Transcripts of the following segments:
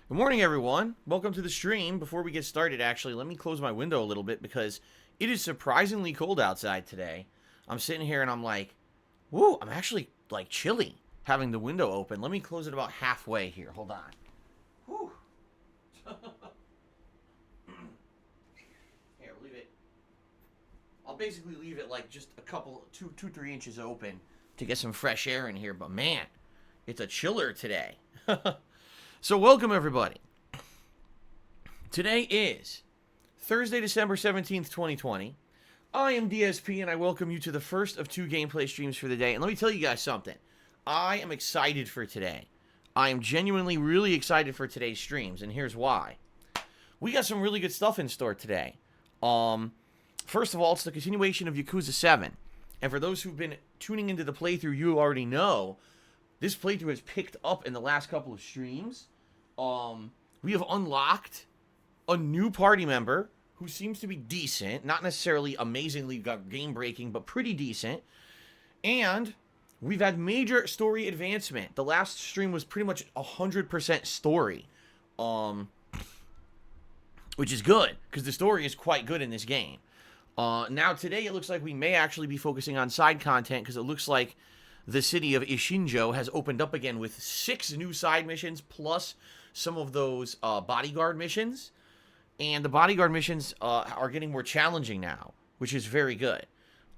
Good morning, everyone. Welcome to the stream. Before we get started, actually, let me close my window a little bit because it is surprisingly cold outside today. I'm sitting here and I'm like, woo, I'm actually like chilly having the window open. Let me close it about halfway here. Hold on. Whew. Here, leave it. I'll basically leave it like just a couple, 3 inches open to get some fresh air in here. But man, it's a chiller today. So welcome, everybody. Today is Thursday, December 17th, 2020. I am DSP, and I welcome you to the first of 2 gameplay streams for the day. And let me tell you guys something. I am excited for today. I am genuinely really excited for today's streams, and here's why. We got some really good stuff in store today. First of all, it's the continuation of Yakuza 7. And for those who've been tuning into the playthrough, you already know this playthrough has picked up in the last couple of streams. We have unlocked a new party member who seems to be decent, not necessarily amazingly game-breaking, but pretty decent. And we've had major story advancement. The last stream was pretty much 100% story, which is good, because the story is quite good in this game. Now today it looks like we may actually be focusing on side content, because it looks like the city of Ishinjo has opened up again with 6 new side missions, plus some of those bodyguard missions. And the bodyguard missions are getting more challenging now, which is very good.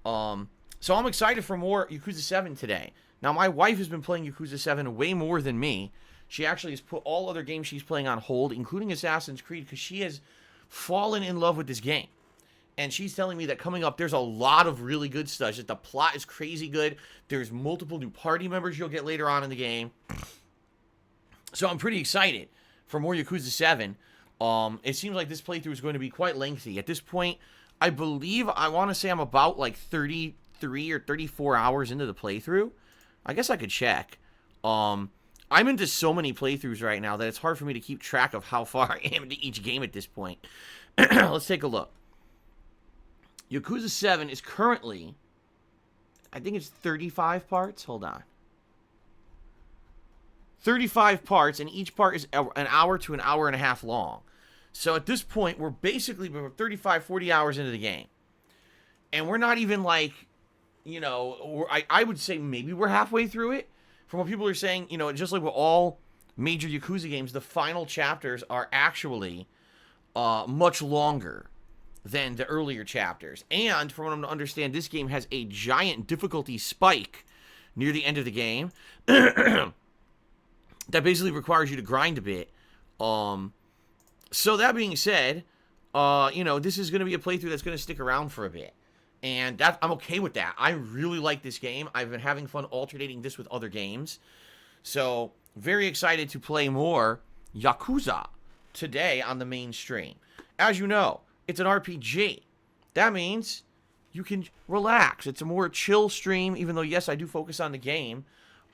So I'm excited for more Yakuza 7 today. Now, my wife has been playing Yakuza 7 way more than me. She actually has put all other games she's playing on hold, including Assassin's Creed, because she has fallen in love with this game. And she's telling me that coming up, there's a lot of really good stuff. Just the plot is crazy good. There's multiple new party members you'll get later on in the game. So I'm pretty excited for more Yakuza 7. It seems like this playthrough is going to be quite lengthy. At this point, I believe, I want to say I'm about like 33 or 34 hours into the playthrough. I guess I could check. I'm into so many playthroughs right now that it's hard for me to keep track of how far I am into each game at this point. Let's take a look. Yakuza 7 is currently, I think it's 35 parts. Hold on. 35 parts, and each part is an hour to an hour and a half long. So at this point, we're basically 35, 40 hours into the game. And we're not even like, you know, I would say maybe we're halfway through it. From what people are saying, you know, just like with all major Yakuza games, the final chapters are actually much longer than the earlier chapters. And from what I'm to understand, this game has a giant difficulty spike near the end of the game that basically requires you to grind a bit. So that being said, you know, this is going to be a playthrough that's going to stick around for a bit. And I'm okay with that. I really like this game. I've been having fun alternating this with other games. So, very excited to play more Yakuza today on the main stream. As you know, it's an RPG. That means you can relax. It's a more chill stream, even though, yes, I do focus on the game,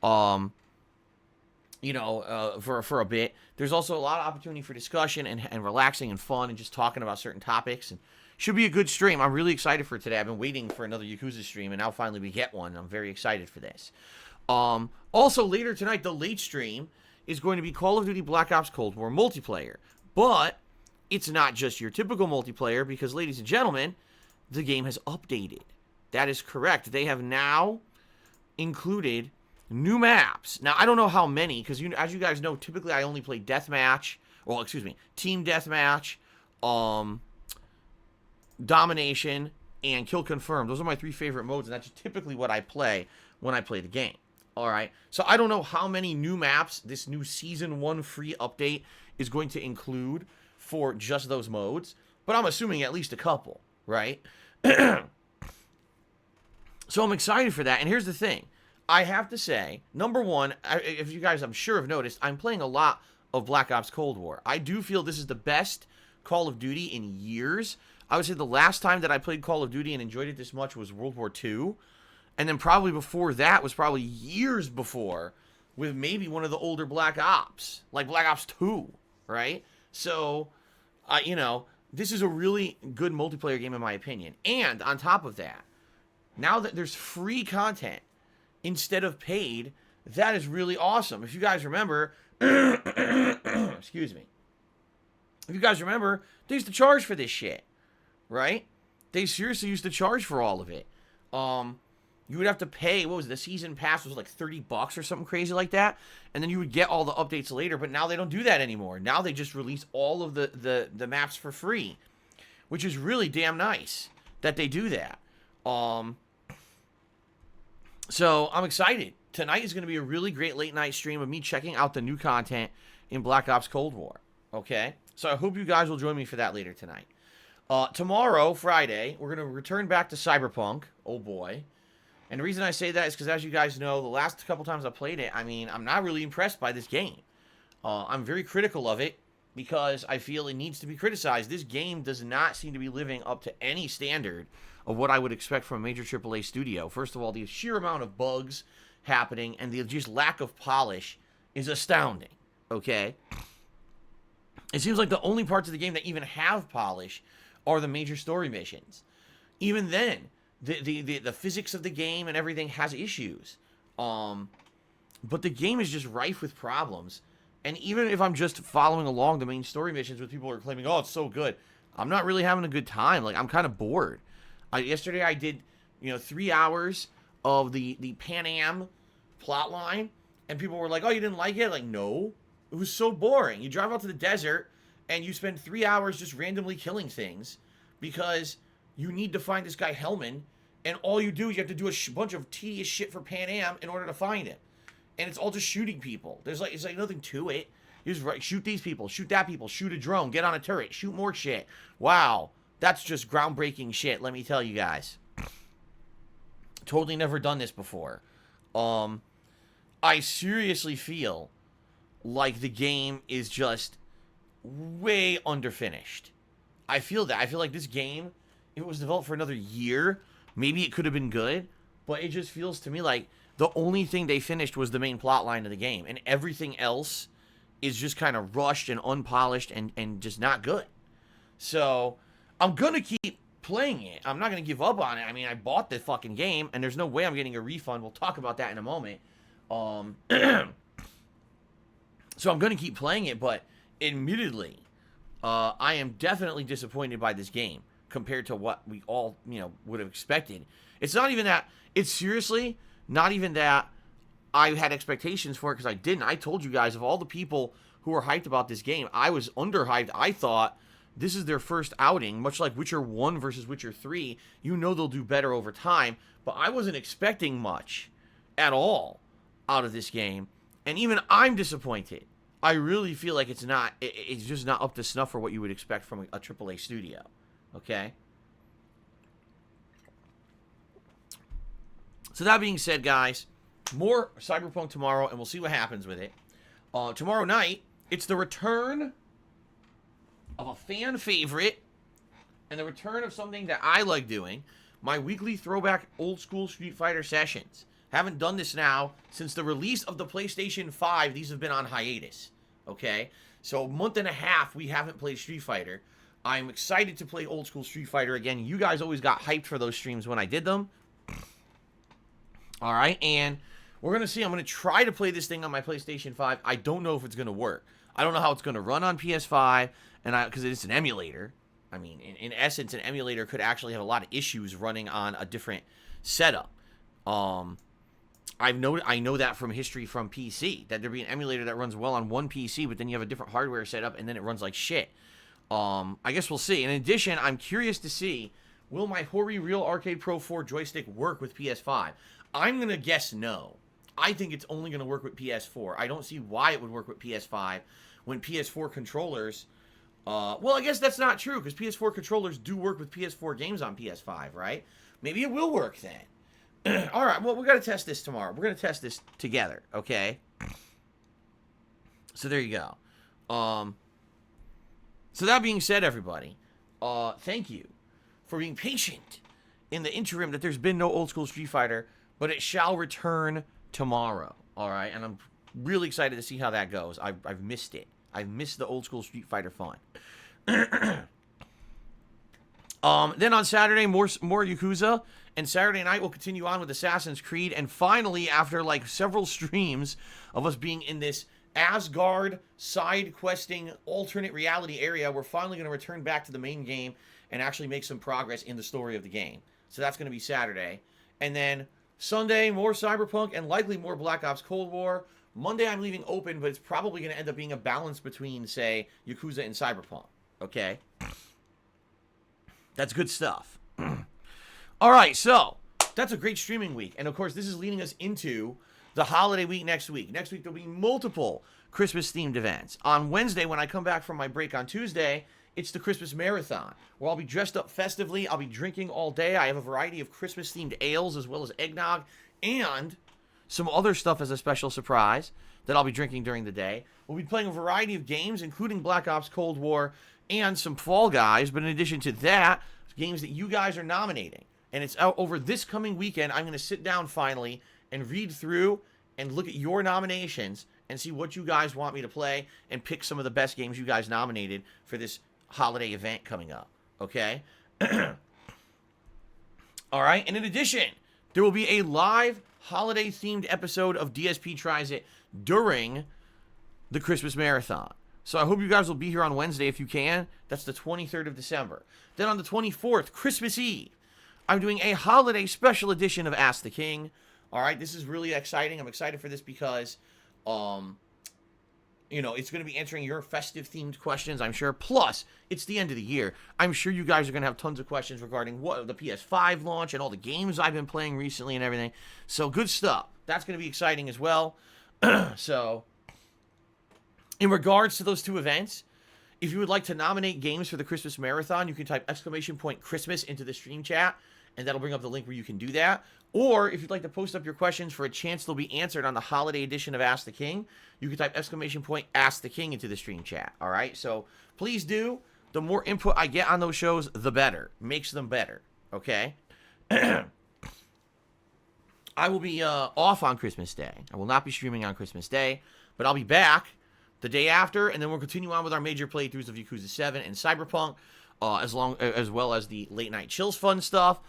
you know, for a bit. There's also a lot of opportunity for discussion and relaxing and fun and just talking about certain topics. And should be a good stream. I'm really excited for today. I've been waiting for another Yakuza stream, and now finally we get one. I'm very excited for this. Also, later tonight, the late stream is going to be Call of Duty Black Ops Cold War multiplayer. But it's not just your typical multiplayer because, ladies and gentlemen, the game has updated. That is correct. They have now included new maps. Now, I don't know how many, because as you guys know, typically I only play deathmatch, well, excuse me, team deathmatch, domination, and kill confirmed. Those are my 3 favorite modes, and that's typically what I play when I play the game. All right, so I don't know how many new maps this new Season 1 free update is going to include for just those modes, but I'm assuming at least a couple, right? So I'm excited for that, and here's the thing. I have to say, number one, if you guys, I'm sure, have noticed, I'm playing a lot of Black Ops Cold War. I do feel this is the best Call of Duty in years. I would say the last time that I played Call of Duty and enjoyed it this much was World War II. And then probably before that was probably years before with maybe one of the older Black Ops, like Black Ops 2, right? So, you know, this is a really good multiplayer game in my opinion. And on top of that, now that there's free content instead of paid, that is really awesome. If you guys remember, Excuse me. If you guys remember, they used to charge for this shit, right? They seriously used to charge for all of it. You would have to pay, what was it, the season pass was like $30 or something crazy like that, and then you would get all the updates later, but now they don't do that anymore. Now they just release all of the maps for free, which is really damn nice that they do that. So I'm excited. Tonight is going to be a really great late night stream of me checking out the new content in Black Ops Cold War, okay? So I hope you guys will join me for that later tonight. Tomorrow, Friday, we're going to return back to Cyberpunk. Oh boy. And the reason I say that is because, as you guys know, the last couple times I played it, I mean, I'm not really impressed by this game. I'm very critical of it because I feel it needs to be criticized. This game does not seem to be living up to any standard of what I would expect from a major AAA studio. First of all, the sheer amount of bugs happening and the just lack of polish is astounding, okay? It seems like the only parts of the game that even have polish are the major story missions. Even then, the physics of the game and everything has issues. But the game is just rife with problems. And even if I'm just following along the main story missions with people who are claiming, oh, it's so good, I'm not really having a good time. Like, I'm kind of bored. Yesterday I did, 3 hours of the Pan Am plot line, and people were like, oh, you didn't like it? Like, no. It was so boring. You drive out to the desert, and you spend 3 hours just randomly killing things because you need to find this guy Hellman, and all you do is you have to do a bunch of tedious shit for Pan Am in order to find him. And it's all just shooting people. It's like nothing to it. You just shoot these people, shoot that people, shoot a drone, get on a turret, shoot more shit. Wow. That's just groundbreaking shit, let me tell you guys. Totally never done this before. I seriously feel like the game is just way underfinished. I feel that. I feel like this game, if it was developed for another year, maybe it could have been good, but it just feels to me like the only thing they finished was the main plot line of the game, and everything else is just kind of rushed and unpolished and just not good. So I'm going to keep playing it. I'm not going to give up on it. I mean, I bought the fucking game, and there's no way I'm getting a refund. We'll talk about that in a moment. So I'm going to keep playing it, but admittedly, I am definitely disappointed by this game compared to what we all, would have expected. It's not even that. It's seriously not even that I had expectations for it, because I didn't. I told you guys, of all the people who were hyped about this game, I was underhyped. I thought this is their first outing, much like Witcher 1 versus Witcher 3. They'll do better over time, but I wasn't expecting much at all out of this game, and even I'm disappointed. I really feel like it's just not up to snuff for what you would expect from a AAA studio, okay? So that being said, guys, more Cyberpunk tomorrow, and we'll see what happens with it. Tomorrow night, it's the return of a fan favorite, and the return of something that I like doing, my weekly throwback old school Street Fighter sessions. Haven't done this now since the release of the PlayStation 5. These have been on hiatus, okay? So a month and a half we haven't played Street Fighter. I'm excited to play old school Street Fighter again. You guys always got hyped for those streams when I did them. All right, and we're going to see. I'm going to try to play this thing on my PlayStation 5. I don't know if it's going to work. I don't know how it's going to run on PS5, and because it's an emulator. I mean, in essence, an emulator could actually have a lot of issues running on a different setup. I know that from history from PC, that there'd be an emulator that runs well on one PC, but then you have a different hardware setup, and then it runs like shit. I guess we'll see. In addition, I'm curious to see, will my Hori Real Arcade Pro 4 joystick work with PS5? I'm going to guess no. I think it's only going to work with PS4. I don't see why it would work with PS5 when PS4 controllers... well, I guess that's not true, because PS4 controllers do work with PS4 games on PS5, right? Maybe it will work then. All right, well, we're going to test this tomorrow. We're going to test this together, okay? So there you go. So that being said, everybody, thank you for being patient in the interim that there's been no old school Street Fighter, but it shall return tomorrow, all right? And I'm really excited to see how that goes. I've missed it. I've missed the old school Street Fighter fun. Then on Saturday, more Yakuza, and Saturday night we'll continue on with Assassin's Creed, and finally, after like several streams of us being in this Asgard side questing alternate reality area, we're finally going to return back to the main game and actually make some progress in the story of the game. So that's going to be Saturday. And then Sunday, more Cyberpunk and likely more Black Ops Cold War. Monday, I'm leaving open, but it's probably going to end up being a balance between, say, Yakuza and Cyberpunk. Okay? That's good stuff. All right, so that's a great streaming week. And, of course, this is leading us into the holiday week next week. Next week, there'll be multiple Christmas-themed events. On Wednesday, when I come back from my break on Tuesday, it's the Christmas Marathon, where I'll be dressed up festively. I'll be drinking all day. I have a variety of Christmas-themed ales as well as eggnog and some other stuff as a special surprise that I'll be drinking during the day. We'll be playing a variety of games, including Black Ops Cold War and some Fall Guys. But in addition to that, games that you guys are nominating. And it's out over this coming weekend. I'm going to sit down finally and read through and look at your nominations and see what you guys want me to play and pick some of the best games you guys nominated for this holiday event coming up. Okay? All right. And in addition, there will be a live holiday-themed episode of DSP Tries It during the Christmas Marathon. So I hope you guys will be here on Wednesday if you can. That's the 23rd of December. Then on the 24th, Christmas Eve, I'm doing a holiday special edition of Ask the King. All right, this is really exciting. I'm excited for this because, you know, it's going to be answering your festive-themed questions, I'm sure. Plus, it's the end of the year. I'm sure you guys are going to have tons of questions regarding what the PS5 launch and all the games I've been playing recently and everything. So, good stuff. That's going to be exciting as well. So, in regards to those two events, if you would like to nominate games for the Christmas Marathon, you can type !Christmas into the stream chat, and that'll bring up the link where you can do that. Or if you'd like to post up your questions for a chance they'll be answered on the holiday edition of Ask the King, you can type !Ask the King into the stream chat. All right, so please do. The more input I get on those shows, the better. Makes them better. Okay. I will be off on Christmas Day. I will not be streaming on Christmas Day, but I'll be back the day after, and then we'll continue on with our major playthroughs of Yakuza 7 and Cyberpunk, as well as the late night chills fun stuff.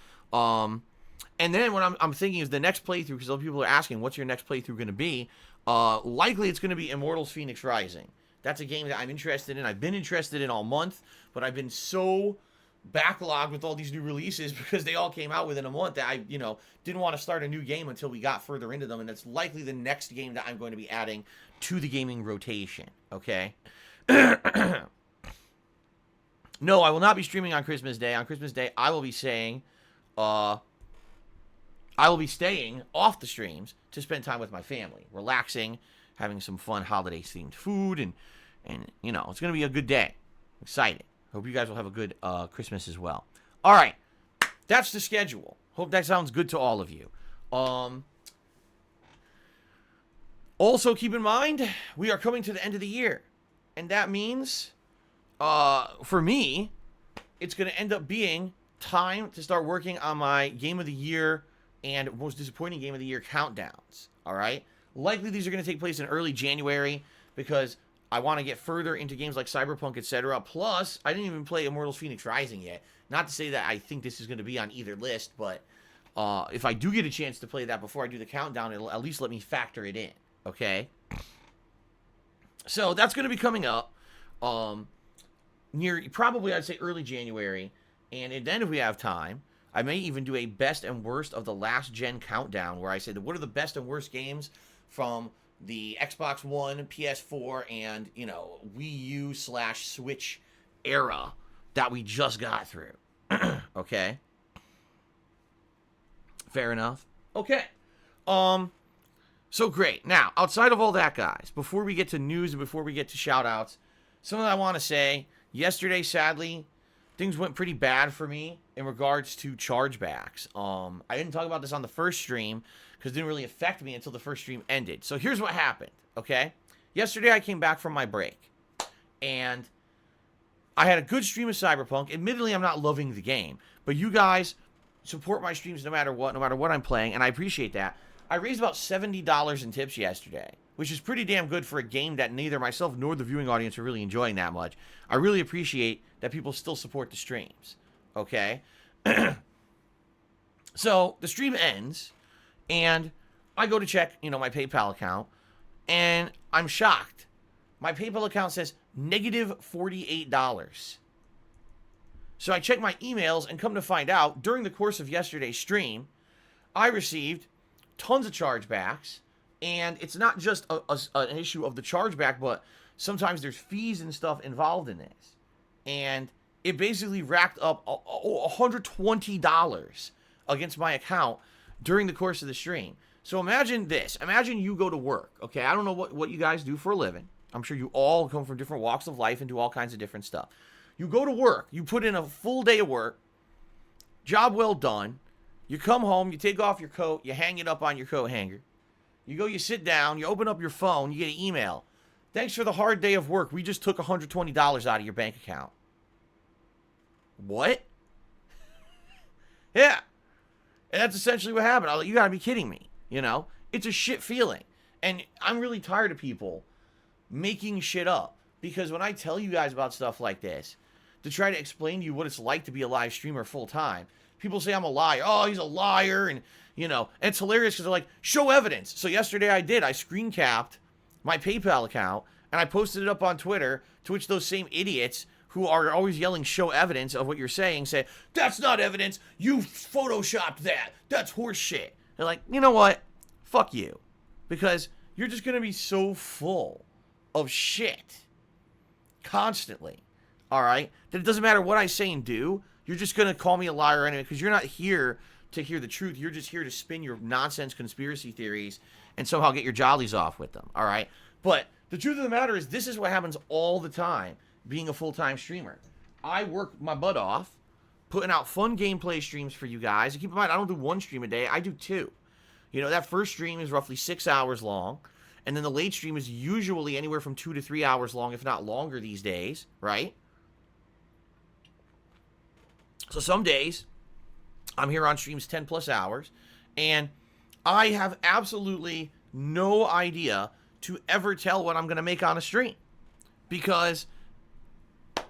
And then what I'm thinking is the next playthrough, because other people are asking, what's your next playthrough going to be? Likely it's going to be Immortals Phoenix Rising. That's a game that I'm interested in. I've been interested in all month, but I've been so backlogged with all these new releases because they all came out within a month that I, didn't want to start a new game until we got further into them. And that's likely the next game that I'm going to be adding to the gaming rotation. Okay. No, I will not be streaming on Christmas Day. On Christmas Day, I will be staying off the streams to spend time with my family, relaxing, having some fun holiday-themed food, and it's going to be a good day. Excited. Hope you guys will have a good Christmas as well. All right. That's the schedule. Hope that sounds good to all of you. Also, keep in mind, we are coming to the end of the year. And that means, for me, it's going to end up being time to start working on my Game of the Year and most disappointing Game of the Year countdowns. All right? Likely these are going to take place in early January because I want to get further into games like Cyberpunk, etc. Plus, I didn't even play Immortals Phoenix Rising yet. Not to say that I think this is going to be on either list, but if I do get a chance to play that before I do the countdown, it'll at least let me factor it in. Okay? So, that's going to be coming up near, probably I'd say early January. And then if we have time, I may even do a best and worst of the last gen countdown where I say, what are the best and worst games from the Xbox One, PS4, and, Wii U / Switch era that we just got through. Okay? Fair enough? Okay. So great. Now, outside of all that, guys, before we get to news and before we get to shout-outs, something I want to say, yesterday, sadly, things went pretty bad for me in regards to chargebacks. I didn't talk about this on the first stream because it didn't really affect me until the first stream ended. So here's what happened, okay? Yesterday I came back from my break, and I had a good stream of Cyberpunk. Admittedly, I'm not loving the game, but you guys support my streams no matter what I'm playing, and I appreciate that. I raised about $70 in tips yesterday, which is pretty damn good for a game that neither myself nor the viewing audience are really enjoying that much. I really appreciate that people still support the streams, okay? So, the stream ends, and I go to check, my PayPal account, And I'm shocked. My PayPal account says negative $48. So I check my emails and come to find out, during the course of yesterday's stream, I received tons of chargebacks. And it's not just an issue of the chargeback, but sometimes there's fees and stuff involved in this. And it basically racked up $120 against my account during the course of the stream. So imagine this. Imagine you go to work, okay? I don't know what you guys do for a living. I'm sure you all come from different walks of life and do all kinds of different stuff. You go to work. You put in a full day of work. Job well done. You come home. You take off your coat. You hang it up on your coat hanger. You go, you sit down. You open up your phone. You get an email. Thanks for the hard day of work. We just took $120 out of your bank account. What? Yeah. And that's essentially what happened. You gotta be kidding me. You know? It's a shit feeling. And I'm really tired of people making shit up. Because when I tell you guys about stuff like this, to try to explain to you what it's like to be a live streamer full time, people say I'm a liar. Oh, he's a liar. And, you know, and it's hilarious because they're like, show evidence. So yesterday I screen capped my PayPal account and I posted it up on Twitter, to which those same idiots who are always yelling show evidence of what you're saying say, that's not evidence. You photoshopped that. That's horse shit. They're like, you know what? Fuck you. Because you're just going to be so full of shit constantly. All right? That it doesn't matter what I say and do. You're just going to call me a liar anyway, because you're not here to hear the truth. You're just here to spin your nonsense conspiracy theories and somehow get your jollies off with them. All right? But the truth of the matter is, this is what happens all the time being a full-time streamer. I work my butt off putting out fun gameplay streams for you guys. And keep in mind, I don't do one stream a day. I do two. You know, that first stream is roughly 6 hours long. And then the late stream is usually anywhere from 2 to 3 hours long, if not longer these days, right? So some days, I'm here on streams 10 plus hours, and I have absolutely no idea to ever tell what I'm going to make on a stream, because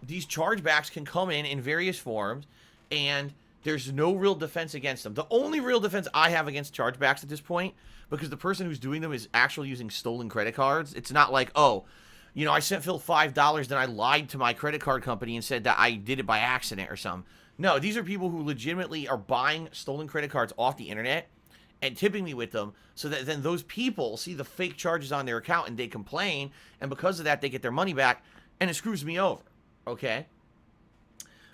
these chargebacks can come in various forms, and there's no real defense against them. The only real defense I have against chargebacks at this point, because the person who's doing them is actually using stolen credit cards. It's not like, oh, you know, I sent Phil $5, then I lied to my credit card company and said that I did it by accident or something. No, these are people who legitimately are buying stolen credit cards off the internet and tipping me with them, so that then those people see the fake charges on their account and they complain, and because of that, they get their money back, and it screws me over, okay?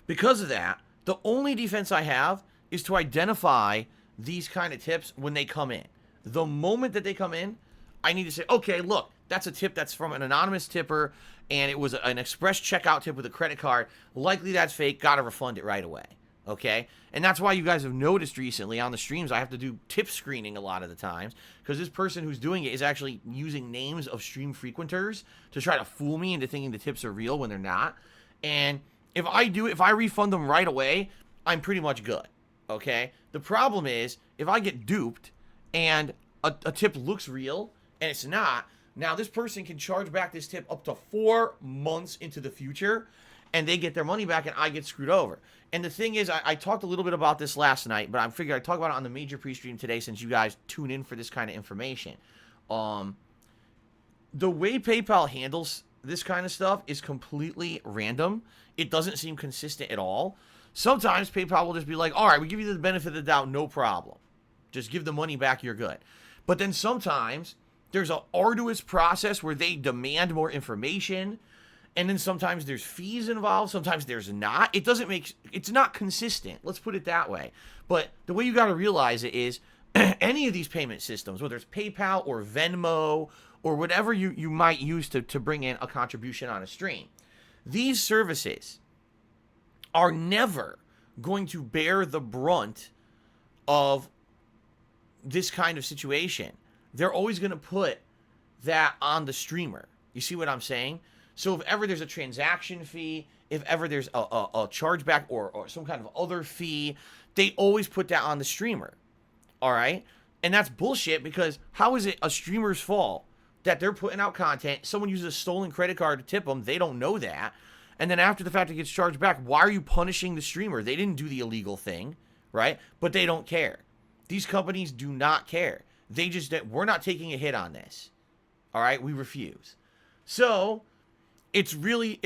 Because of that, the only defense I have is to identify these kind of tips when they come in. The moment that they come in, I need to say, okay, look, that's a tip that's from an anonymous tipper, and it was an express checkout tip with a credit card. Likely that's fake. Got to refund it right away, okay? And that's why you guys have noticed recently on the streams I have to do tip screening a lot of the times, because this person who's doing it is actually using names of stream frequenters to try to fool me into thinking the tips are real when they're not. And if I refund them right away, I'm pretty much good, okay? The problem is, if I get duped and a tip looks real and it's not, now this person can charge back this tip up to 4 months into the future, and they get their money back and I get screwed over. And the thing is, I talked a little bit about this last night, but I figured I'd talk about it on the major pre-stream today, since you guys tune in for this kind of information. The way PayPal handles this kind of stuff is completely random. It doesn't seem consistent at all. Sometimes PayPal will just be like, all right, we give you the benefit of the doubt, no problem. Just give the money back, you're good. But then sometimes there's an arduous process where they demand more information, and then sometimes there's fees involved, sometimes there's not. It's not consistent, let's put it that way. But the way you got to realize it is, any of these payment systems, whether it's PayPal or Venmo or whatever you might use to bring in a contribution on a stream, these services are never going to bear the brunt of this kind of situation. They're always going to put that on the streamer. You see what I'm saying? So if ever there's a transaction fee, if ever there's a chargeback or some kind of other fee, they always put that on the streamer. All right? And that's bullshit, because how is it a streamer's fault that they're putting out content, someone uses a stolen credit card to tip them, they don't know that, and then after the fact it gets charged back, why are you punishing the streamer? They didn't do the illegal thing, right? But they don't care. These companies do not care. They just, we're not taking a hit on this. All right, we refuse. So it's really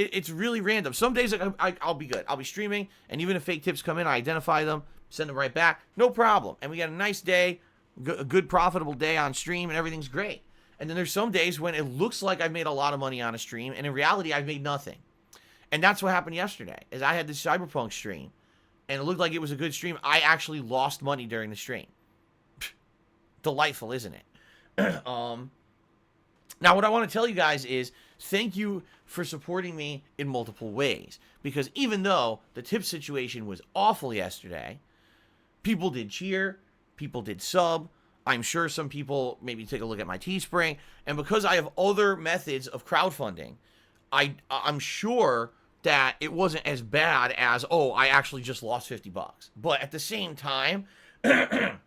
random. Some days I'll be good. I'll be streaming, and even if fake tips come in, I identify them, send them right back, no problem. And we got a nice day, a good profitable day on stream, and everything's great. And then there's some days when it looks like I've made a lot of money on a stream, and in reality, I've made nothing. And that's what happened yesterday, is I had this Cyberpunk stream, and it looked like it was a good stream. I actually lost money during the stream. Delightful, isn't it? Now, what I want to tell you guys is thank you for supporting me in multiple ways. Because even though the tip situation was awful yesterday, people did cheer, people did sub. I'm sure some people maybe take a look at my Teespring. And because I have other methods of crowdfunding, I'm sure that it wasn't as bad as, oh, I actually just lost $50. But at the same time, I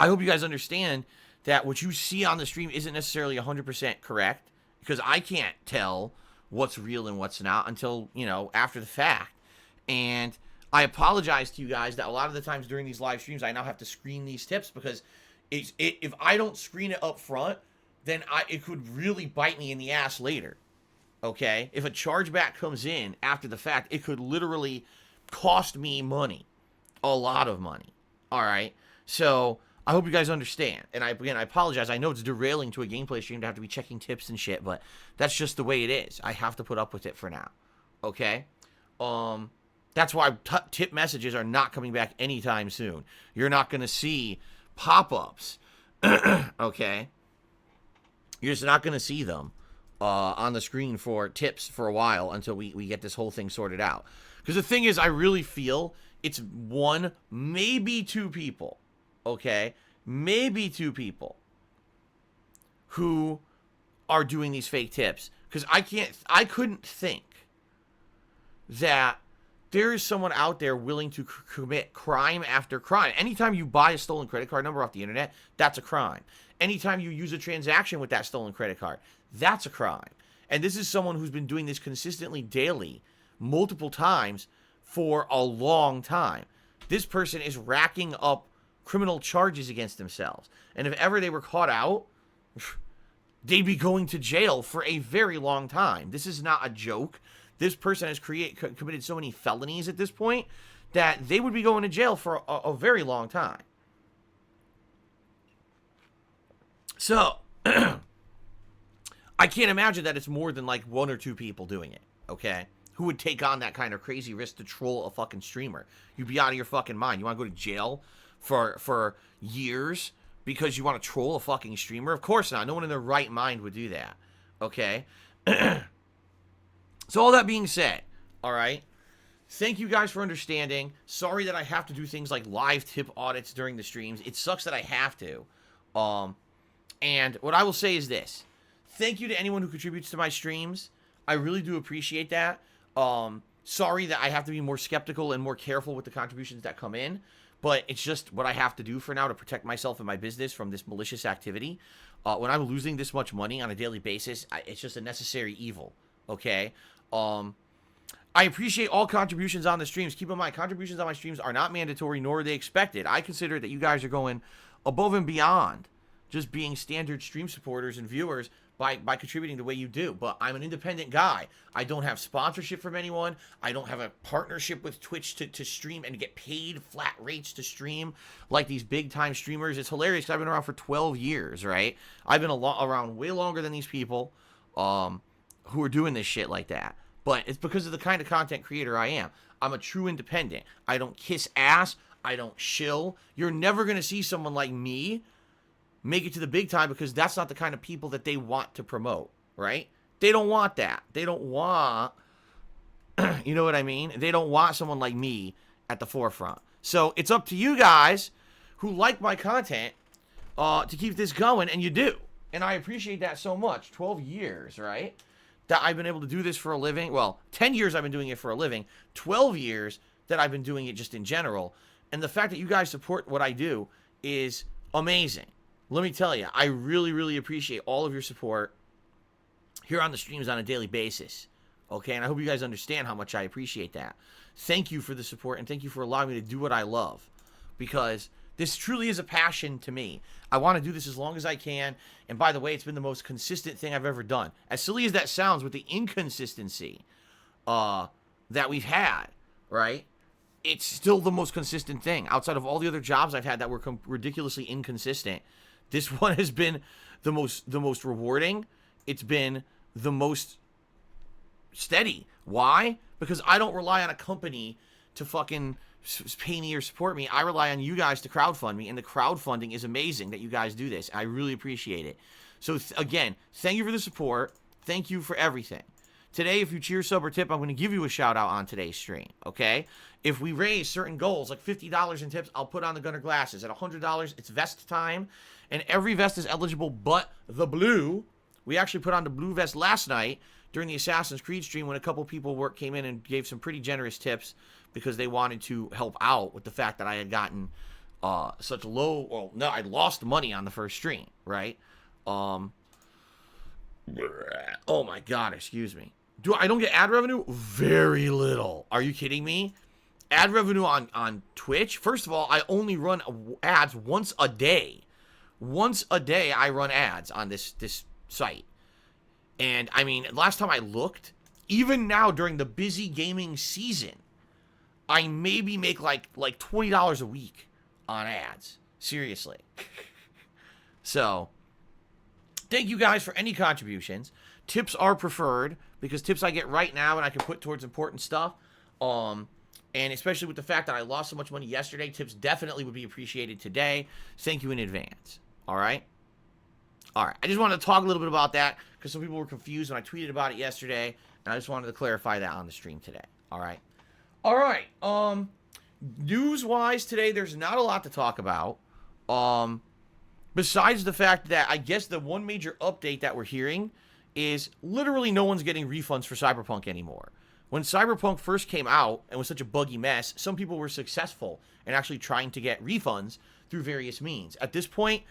hope you guys understand that what you see on the stream isn't necessarily 100% correct, because I can't tell what's real and what's not until, after the fact. And I apologize to you guys that a lot of the times during these live streams, I now have to screen these tips, because if I don't screen it up front, then it could really bite me in the ass later. Okay? If a chargeback comes in after the fact, it could literally cost me money. A lot of money. All right? So I hope you guys understand. And I apologize. I know it's derailing to a gameplay stream to have to be checking tips and shit, but that's just the way it is. I have to put up with it for now. Okay? That's why tip messages are not coming back anytime soon. You're not going to see pop-ups. Okay? You're just not going to see them on the screen for tips for a while until we get this whole thing sorted out. Because the thing is, I really feel it's one, maybe two people. Okay, maybe two people who are doing these fake tips, because I couldn't think that there is someone out there willing to commit crime after crime. Anytime you buy a stolen credit card number off the internet, that's a crime. Anytime you use a transaction with that stolen credit card, that's a crime. And this is someone who's been doing this consistently daily, multiple times for a long time. This person is racking up criminal charges against themselves. And if ever they were caught out, they'd be going to jail for a very long time. This is not a joke. This person has committed so many felonies at this point that they would be going to jail for a very long time. So, I can't imagine that it's more than like one or two people doing it, okay? Who would take on that kind of crazy risk to troll a fucking streamer? You'd be out of your fucking mind. You want to go to jail for years because you want to troll a fucking streamer? Of course not. No one in their right mind would do that. Okay? So all that being said, all right, thank you guys for understanding. Sorry that I have to do things like live tip audits during the streams. It sucks that I have to. And what I will say is this. Thank you to anyone who contributes to my streams. I really do appreciate that. Sorry that I have to be more skeptical and more careful with the contributions that come in. But it's just what I have to do for now to protect myself and my business from this malicious activity. When I'm losing this much money on a daily basis, it's just a necessary evil, okay? I appreciate all contributions on the streams. Keep in mind, contributions on my streams are not mandatory, nor are they expected. I consider that you guys are going above and beyond just being standard stream supporters and viewers by contributing the way you do. But I'm an independent guy. I don't have sponsorship from anyone. I don't have a partnership with Twitch to stream and get paid flat rates to stream like these big-time streamers. It's hilarious because I've been around for 12 years, right? I've been around way longer than these people who are doing this shit like that. But it's because of the kind of content creator I am. I'm a true independent. I don't kiss ass. I don't shill. You're never going to see someone like me make it to the big time because that's not the kind of people that they want to promote, right? They don't want that. They don't want, you know what I mean? They don't want someone like me at the forefront. So it's up to you guys who like my content to keep this going, and you do. And I appreciate that so much. 12 years, right? That I've been able to do this for a living. Well, 10 years I've been doing it for a living. 12 years that I've been doing it just in general. And the fact that you guys support what I do is amazing. Let me tell you, I really, really appreciate all of your support here on the streams on a daily basis. Okay, and I hope you guys understand how much I appreciate that. Thank you for the support, and thank you for allowing me to do what I love. Because This truly is a passion to me. I want to do this as long as I can. And by the way, it's been the most consistent thing I've ever done. As silly as that sounds with the inconsistency that we've had, right? It's still the most consistent thing. Outside of all the other jobs I've had that were ridiculously inconsistent, this one has been the most rewarding. It's been the most steady. Why? Because I don't rely on a company to fucking pay me or support me. I rely on you guys to crowdfund me, and the crowdfunding is amazing that you guys do this. I really appreciate it. So again, thank you for the support. Thank you for everything. Today, if you cheer, sub, or tip, I'm going to give you a shout out on today's stream, okay? If we raise certain goals, like $50 in tips, I'll put on the Gunner glasses. At $100, it's vest time, and every vest is eligible but the blue. We actually put on the blue vest last night during the Assassin's Creed stream when a couple people came in and gave some pretty generous tips because they wanted to help out with the fact that I had gotten such low, well, no, I lost money on the first stream, right? Oh my God, excuse me. I don't get ad revenue? Very little. Are you kidding me? Ad revenue on Twitch? First of all, I only run ads once a day. Once a day I run ads on this site. And I mean, last time I looked, even now during the busy gaming season, I maybe make like $20 a week on ads. Seriously. So, thank you guys for any contributions. Tips are preferred because tips I get right now and I can put towards important stuff. And especially with the fact that I lost so much money yesterday, tips definitely would be appreciated today. Thank you in advance. All right? All right. I just wanted to talk a little bit about that because some people were confused when I tweeted about it yesterday, and I just wanted to clarify that on the stream today. All right? All right. News-wise today, there's not a lot to talk about. Besides the fact that I guess the one major update that we're hearing is literally no one's getting refunds for Cyberpunk anymore. When Cyberpunk first came out and was such a buggy mess, some people were successful in actually trying to get refunds through various means. At this point,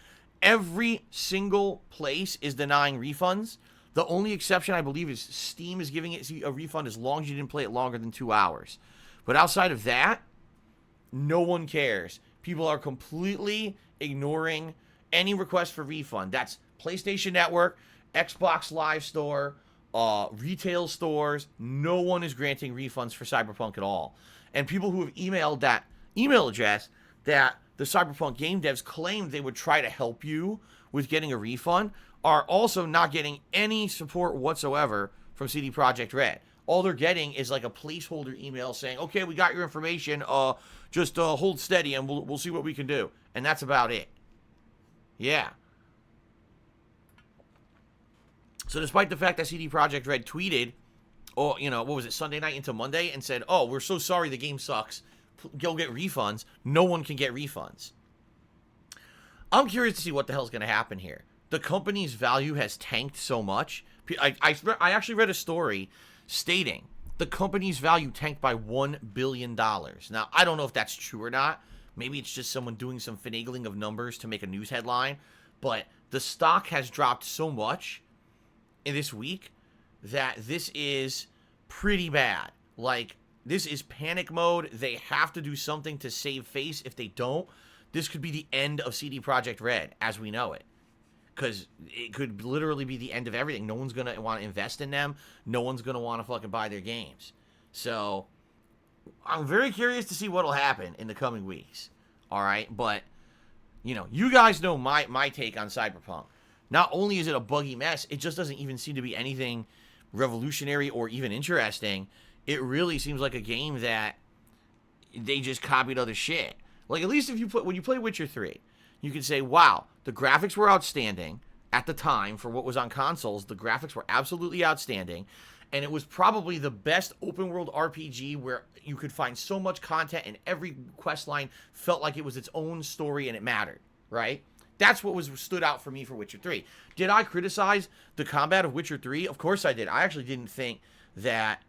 every single place is denying refunds. The only exception, I believe, is Steam is giving it a refund as long as you didn't play it longer than 2 hours. But outside of that, no one cares. People are completely ignoring any request for refund. That's PlayStation Network, Xbox Live Store, retail stores. No one is granting refunds for Cyberpunk at all. And people who have emailed that email address that the Cyberpunk game devs claimed they would try to help you with getting a refund are also not getting any support whatsoever from CD Projekt Red. All they're getting is like a placeholder email saying, okay, we got your information, just hold steady and we'll see what we can do. And that's about it. Yeah. So despite the fact that CD Projekt Red tweeted, what was it, Sunday night into Monday, and said, oh, we're so sorry the game sucks, go get refunds, no one can get refunds. I'm curious to see what the hell's going to happen here. The company's value has tanked so much. I actually read a story stating the company's value tanked by $1 billion. Now, I don't know if that's true or not. Maybe it's just someone doing some finagling of numbers to make a news headline. But the stock has dropped so much in this week that this is pretty bad. Like, this is panic mode. They have to do something to save face. If they don't, this could be the end of CD Projekt Red as we know it. Because it could literally be the end of everything. No one's going to want to invest in them. No one's going to want to fucking buy their games. So, I'm very curious to see what will happen in the coming weeks. Alright? But, you guys know my take on Cyberpunk. Not only is it a buggy mess, it just doesn't even seem to be anything revolutionary or even interesting. It really seems like a game that they just copied other shit. Like, at least when you play Witcher 3, you can say, wow, the graphics were outstanding at the time for what was on consoles. The graphics were absolutely outstanding. And it was probably the best open world RPG where you could find so much content and every quest line felt like it was its own story and it mattered, right? That's what stood out for me for Witcher 3. Did I criticize the combat of Witcher 3? Of course I did. I actually didn't think that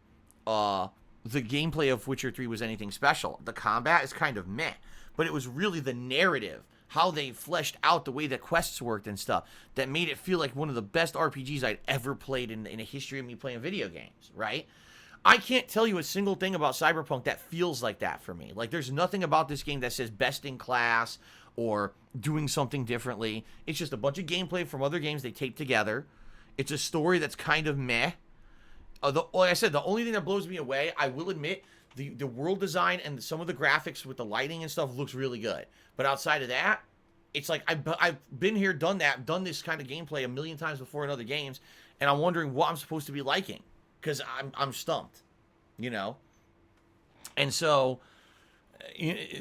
the gameplay of Witcher 3 was anything special. The combat is kind of meh. But it was really the narrative, how they fleshed out the way that quests worked and stuff, that made it feel like one of the best RPGs I'd ever played in a history of me playing video games, right? I can't tell you a single thing about Cyberpunk that feels like that for me. Like, there's nothing about this game that says best in class or doing something differently. It's just a bunch of gameplay from other games they taped together. It's a story that's kind of meh. Like I said, the only thing that blows me away, I will admit, the world design and some of the graphics with the lighting and stuff looks really good. But outside of that, it's like I've been here, done that, done this kind of gameplay a million times before in other games, and I'm wondering what I'm supposed to be liking, because I'm stumped, you know. And so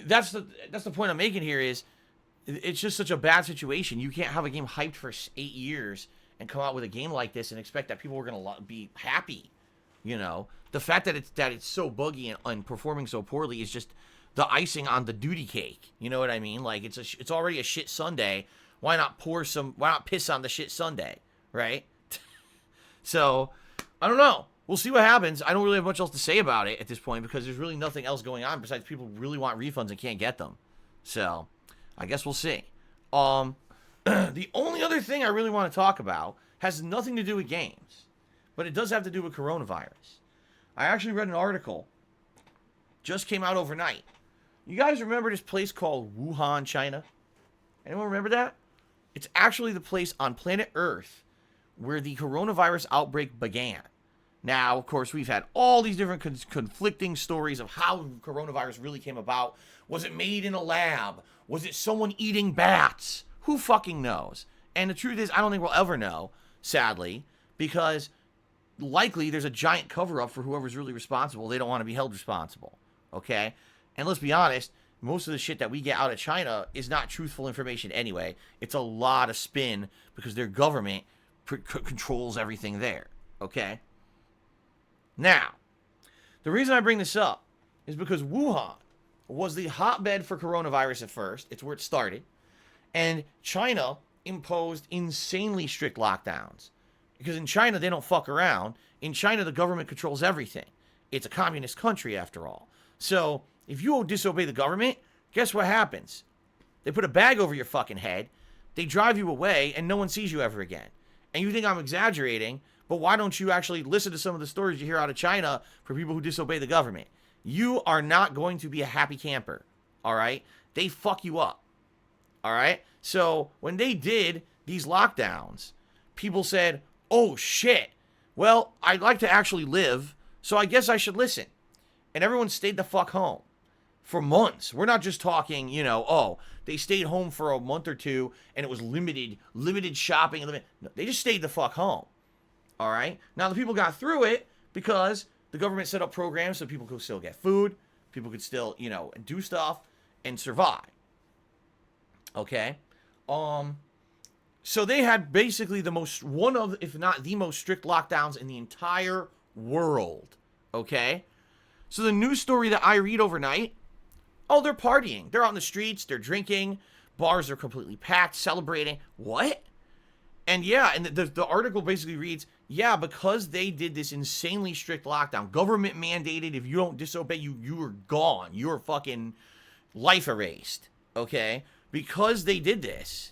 that's the point I'm making here is it's just such a bad situation. You can't have a game hyped for 8 years and come out with a game like this and expect that people are gonna be happy, you know. The fact that it's so buggy and performing so poorly is just the icing on the duty cake. You know what I mean? Like it's already a shit sundae. Why not piss on the shit sundae, right? So I don't know. We'll see what happens. I don't really have much else to say about it at this point because there's really nothing else going on besides people really want refunds and can't get them. So I guess we'll see. The only other thing I really want to talk about has nothing to do with games, but it does have to do with coronavirus. I actually read an article, just came out overnight. You guys remember this place called Wuhan, China? Anyone remember that? It's actually the place on planet Earth where the coronavirus outbreak began. Now, of course, we've had all these different conflicting stories of how coronavirus really came about. Was it made in a lab? Was it someone eating bats? Who fucking knows? And the truth is, I don't think we'll ever know, sadly, because likely there's a giant cover-up for whoever's really responsible. They don't want to be held responsible, okay? And let's be honest, most of the shit that we get out of China is not truthful information anyway. It's a lot of spin because their government controls everything there, okay? Now, the reason I bring this up is because Wuhan was the hotbed for coronavirus at first. It's where it started. And China imposed insanely strict lockdowns. Because in China, they don't fuck around. In China, the government controls everything. It's a communist country, after all. So, if you disobey the government, guess what happens? They put a bag over your fucking head, they drive you away, and no one sees you ever again. And you think I'm exaggerating, but why don't you actually listen to some of the stories you hear out of China for people who disobey the government? You are not going to be a happy camper, all right? They fuck you up, all right? So when they did these lockdowns, people said, oh, shit, well, I'd like to actually live, so I guess I should listen. And everyone stayed the fuck home for months. We're not just talking, you know, oh, they stayed home for a month or two, and it was limited shopping. No, they just stayed the fuck home. All right. Now the people got through it because the government set up programs so people could still get food, people could still, you know, do stuff and survive. Okay. So they had basically one of, if not the most strict lockdowns in the entire world. Okay. So the news story that I read overnight, oh, they're partying. They're out in the streets. They're drinking. Bars are completely packed, celebrating. What? And yeah, and the article basically reads, yeah, because they did this insanely strict lockdown, government mandated, if you don't disobey, you are gone. You're fucking life erased, okay? Because they did this,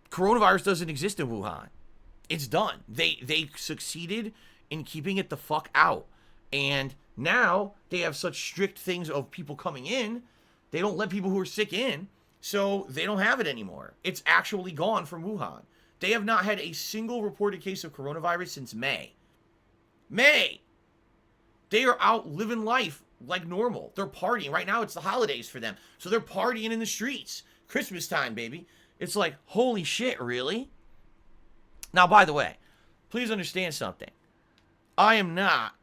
coronavirus doesn't exist in Wuhan. It's done. They succeeded in keeping it the fuck out. And now they have such strict things of people coming in, they don't let people who are sick in, so they don't have it anymore. It's actually gone from Wuhan. They have not had a single reported case of coronavirus since May. May! They are out living life like normal. They're partying. Right now, it's the holidays for them. So they're partying in the streets. Christmas time, baby. It's like, holy shit, really? Now, by the way, please understand something. I am not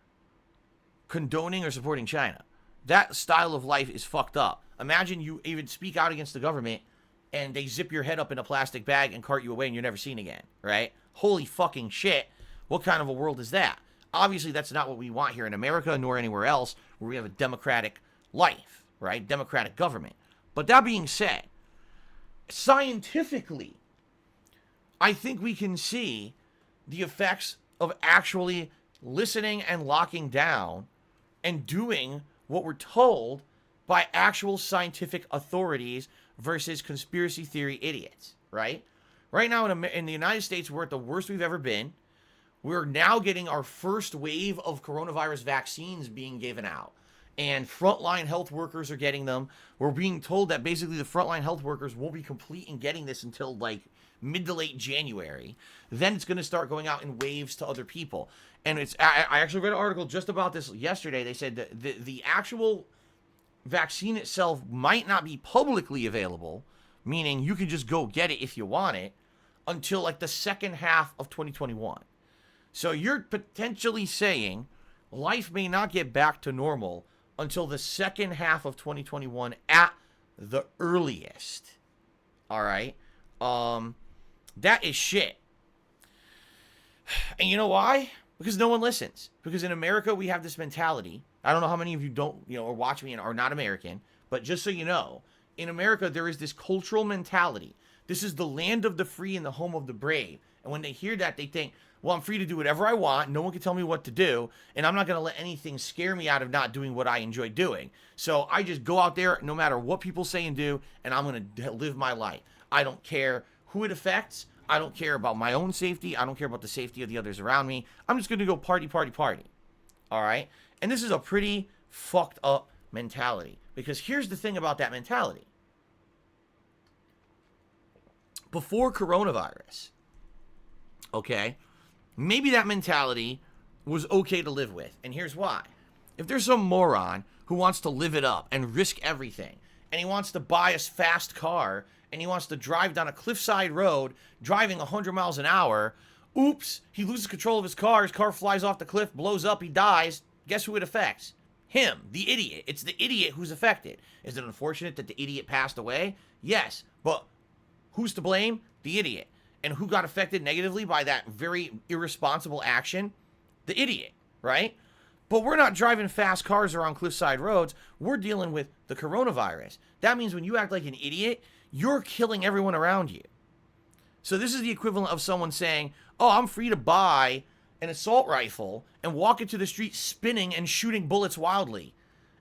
condoning or supporting China. That style of life is fucked up. Imagine you even speak out against the government and they zip your head up in a plastic bag and cart you away and you're never seen again, right? Holy fucking shit. What kind of a world is that? Obviously, that's not what we want here in America nor anywhere else where we have a democratic life, right? Democratic government. But that being said, scientifically, I think we can see the effects of actually listening and locking down and doing what we're told by actual scientific authorities versus conspiracy theory idiots, right? Right now in the United States, we're at the worst we've ever been. We're now getting our first wave of coronavirus vaccines being given out. and frontline health workers are getting them. We're being told that basically the frontline health workers won't be complete in getting this until like mid to late January. Then it's going to start going out in waves to other people. And I actually read an article just about this yesterday. They said that the actual vaccine itself might not be publicly available, meaning you can just go get it if you want it, until like the second half of 2021. So you're potentially saying life may not get back to normal until the second half of 2021 at the earliest. All right? That is shit. And you know why? Because no one listens. Because in America, we have this mentality. I don't know how many of you don't, or watch me and are not American, but just so you know, in America, there is this cultural mentality. This is the land of the free and the home of the brave. And when they hear that, they think, well, I'm free to do whatever I want. No one can tell me what to do. And I'm not going to let anything scare me out of not doing what I enjoy doing. So I just go out there no matter what people say and do, and I'm going to live my life. I don't care who it affects. I don't care about my own safety. I don't care about the safety of the others around me. I'm just going to go party, party, party. All right? And this is a pretty fucked up mentality. Because here's the thing about that mentality. Before coronavirus, okay, maybe that mentality was okay to live with. And here's why. If there's some moron who wants to live it up and risk everything, and he wants to buy a fast car, and he wants to drive down a cliffside road driving 100 miles an hour, oops, he loses control of his car flies off the cliff, blows up, he dies. Guess who it affects? Him, the idiot. It's the idiot who's affected. Is it unfortunate that the idiot passed away? Yes, but who's to blame? The idiot. And who got affected negatively by that very irresponsible action? The idiot, right? But we're not driving fast cars around cliffside roads. We're dealing with the coronavirus. That means when you act like an idiot, you're killing everyone around you. So this is the equivalent of someone saying, oh, I'm free to buy an assault rifle and walk into the street spinning and shooting bullets wildly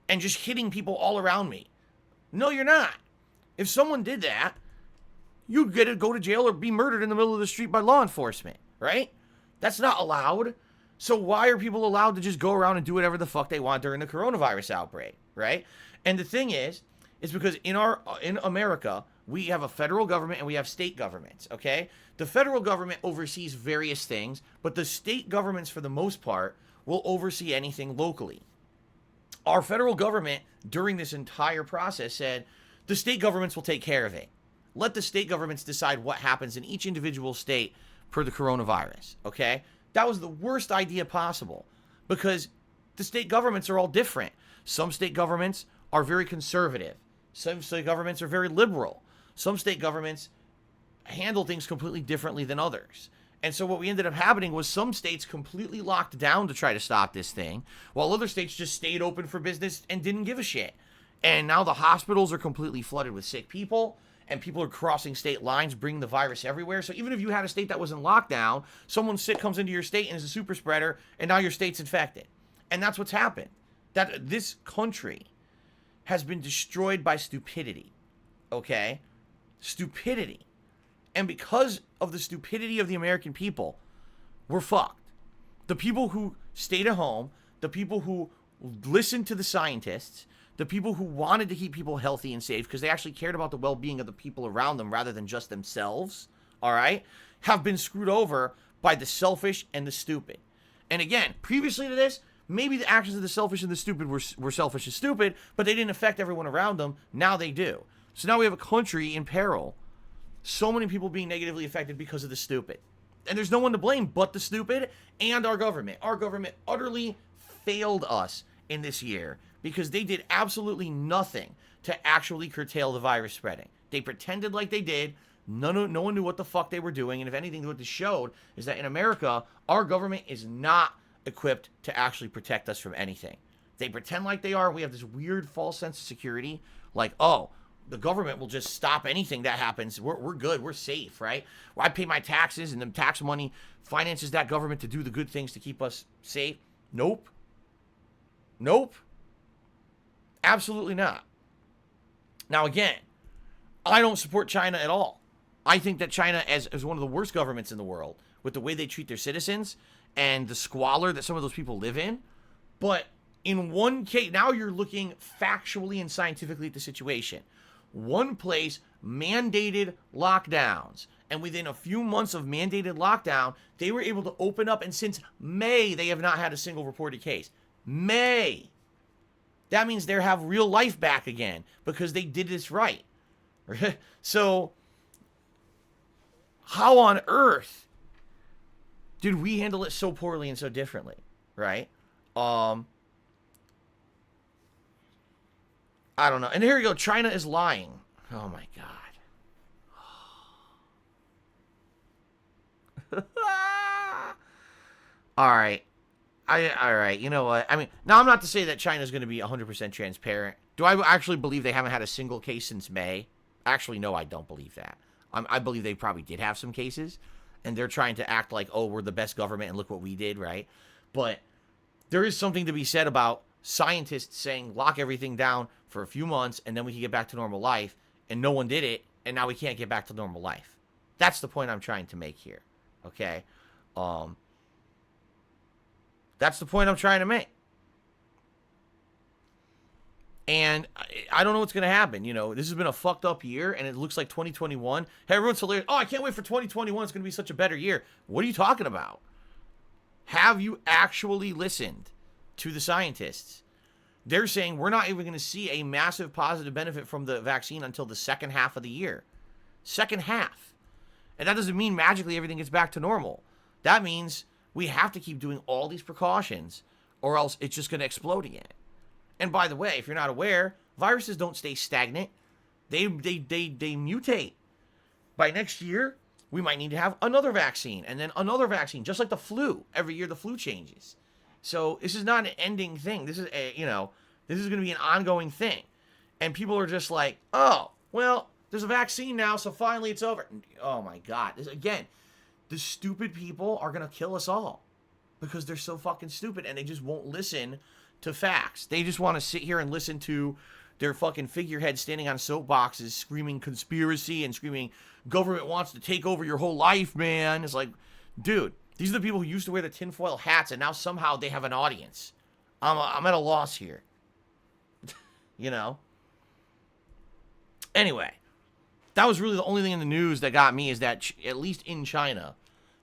and just hitting people all around me. No, you're not. If someone did that, you'd get to go to jail or be murdered in the middle of the street by law enforcement, right? That's not allowed. So why are people allowed to just go around and do whatever the fuck they want during the coronavirus outbreak, right? And the thing is because in America, we have a federal government and we have state governments, okay? The federal government oversees various things, but the state governments, for the most part, will oversee anything locally. Our federal government, during this entire process, said the state governments will take care of it. Let the state governments decide what happens in each individual state per the coronavirus, okay? That was the worst idea possible because the state governments are all different. Some state governments are very conservative. Some state governments are very liberal. Some state governments handle things completely differently than others. And so what we ended up happening was some states completely locked down to try to stop this thing, while other states just stayed open for business and didn't give a shit. And now the hospitals are completely flooded with sick people, and people are crossing state lines, bringing the virus everywhere. So even if you had a state that was in lockdown, someone sick comes into your state and is a super spreader, and now your state's infected. And that's what's happened. That this country has been destroyed by stupidity, okay? Stupidity. And because of the stupidity of the American people, we're fucked. The people who stayed at home, the people who listened to the scientists, the people who wanted to keep people healthy and safe because they actually cared about the well-being of the people around them rather than just themselves, all right, have been screwed over by the selfish and the stupid. And again, previously to this, maybe the actions of the selfish and the stupid were selfish and stupid, but they didn't affect everyone around them. Now they do. So now we have a country in peril. So many people being negatively affected because of the stupid. And there's no one to blame but the stupid and our government. Our government utterly failed us in this year because they did absolutely nothing to actually curtail the virus spreading. They pretended like they did. No one knew what the fuck they were doing. And if anything, what this showed is that in America, our government is not equipped to actually protect us from anything. They pretend like they are. We have this weird false sense of security. Like, oh, the government will just stop anything that happens. We're good. We're safe, right? Well, I pay my taxes and the tax money finances that government to do the good things to keep us safe. Nope. Absolutely not. Now, again, I don't support China at all. I think that China is one of the worst governments in the world with the way they treat their citizens and the squalor that some of those people live in. But In one case, now you're looking factually and scientifically at the situation. One place mandated lockdowns, and within a few months of mandated lockdown, they were able to open up, and since May, they have not had a single reported case. May. That means they have real life back again because they did this right. So, how on earth did we handle it so poorly and so differently, right? I don't know. And here you go. China is lying. Oh my God. All right. All right. You know what? I mean, now I'm not to say that China's going to be 100% transparent. Do I actually believe they haven't had a single case since May? Actually, no, I don't believe that. I believe they probably did have some cases, and they're trying to act like, oh, we're the best government and look what we did, right? But there is something to be said about scientists saying lock everything down for a few months and then we can get back to normal life, and no one did it, and now we can't get back to normal life. That's the point I'm trying to make here, okay? That's the point I'm trying to make. And I don't know what's going to happen. You know, this has been a fucked up year, and it looks like 2021. Hey, everyone's hilarious. Oh, I can't wait for 2021. It's going to be such a better year. What are you talking about? Have you actually listened to the scientists? They're saying we're not even going to see a massive positive benefit from the vaccine until the second half of the year. Second half. And that doesn't mean magically everything gets back to normal. That means we have to keep doing all these precautions, or else it's just going to explode again. And by the way, if you're not aware, viruses don't stay stagnant. They mutate. By next year, we might need to have another vaccine, and then another vaccine, just like the flu. Every year the flu changes. So this is not an ending thing. This is this is going to be an ongoing thing. And people are just like, oh, well, there's a vaccine now, so finally it's over. Oh my God. Again, the stupid people are going to kill us all because they're so fucking stupid, and they just won't listen to facts. They just want to sit here and listen to their fucking figureheads standing on soapboxes screaming conspiracy and screaming government wants to take over your whole life, man. It's like, dude, these are the people who used to wear the tinfoil hats, and now somehow they have an audience. I'm at a loss here. You know? Anyway, that was really the only thing in the news that got me, is that at least in China,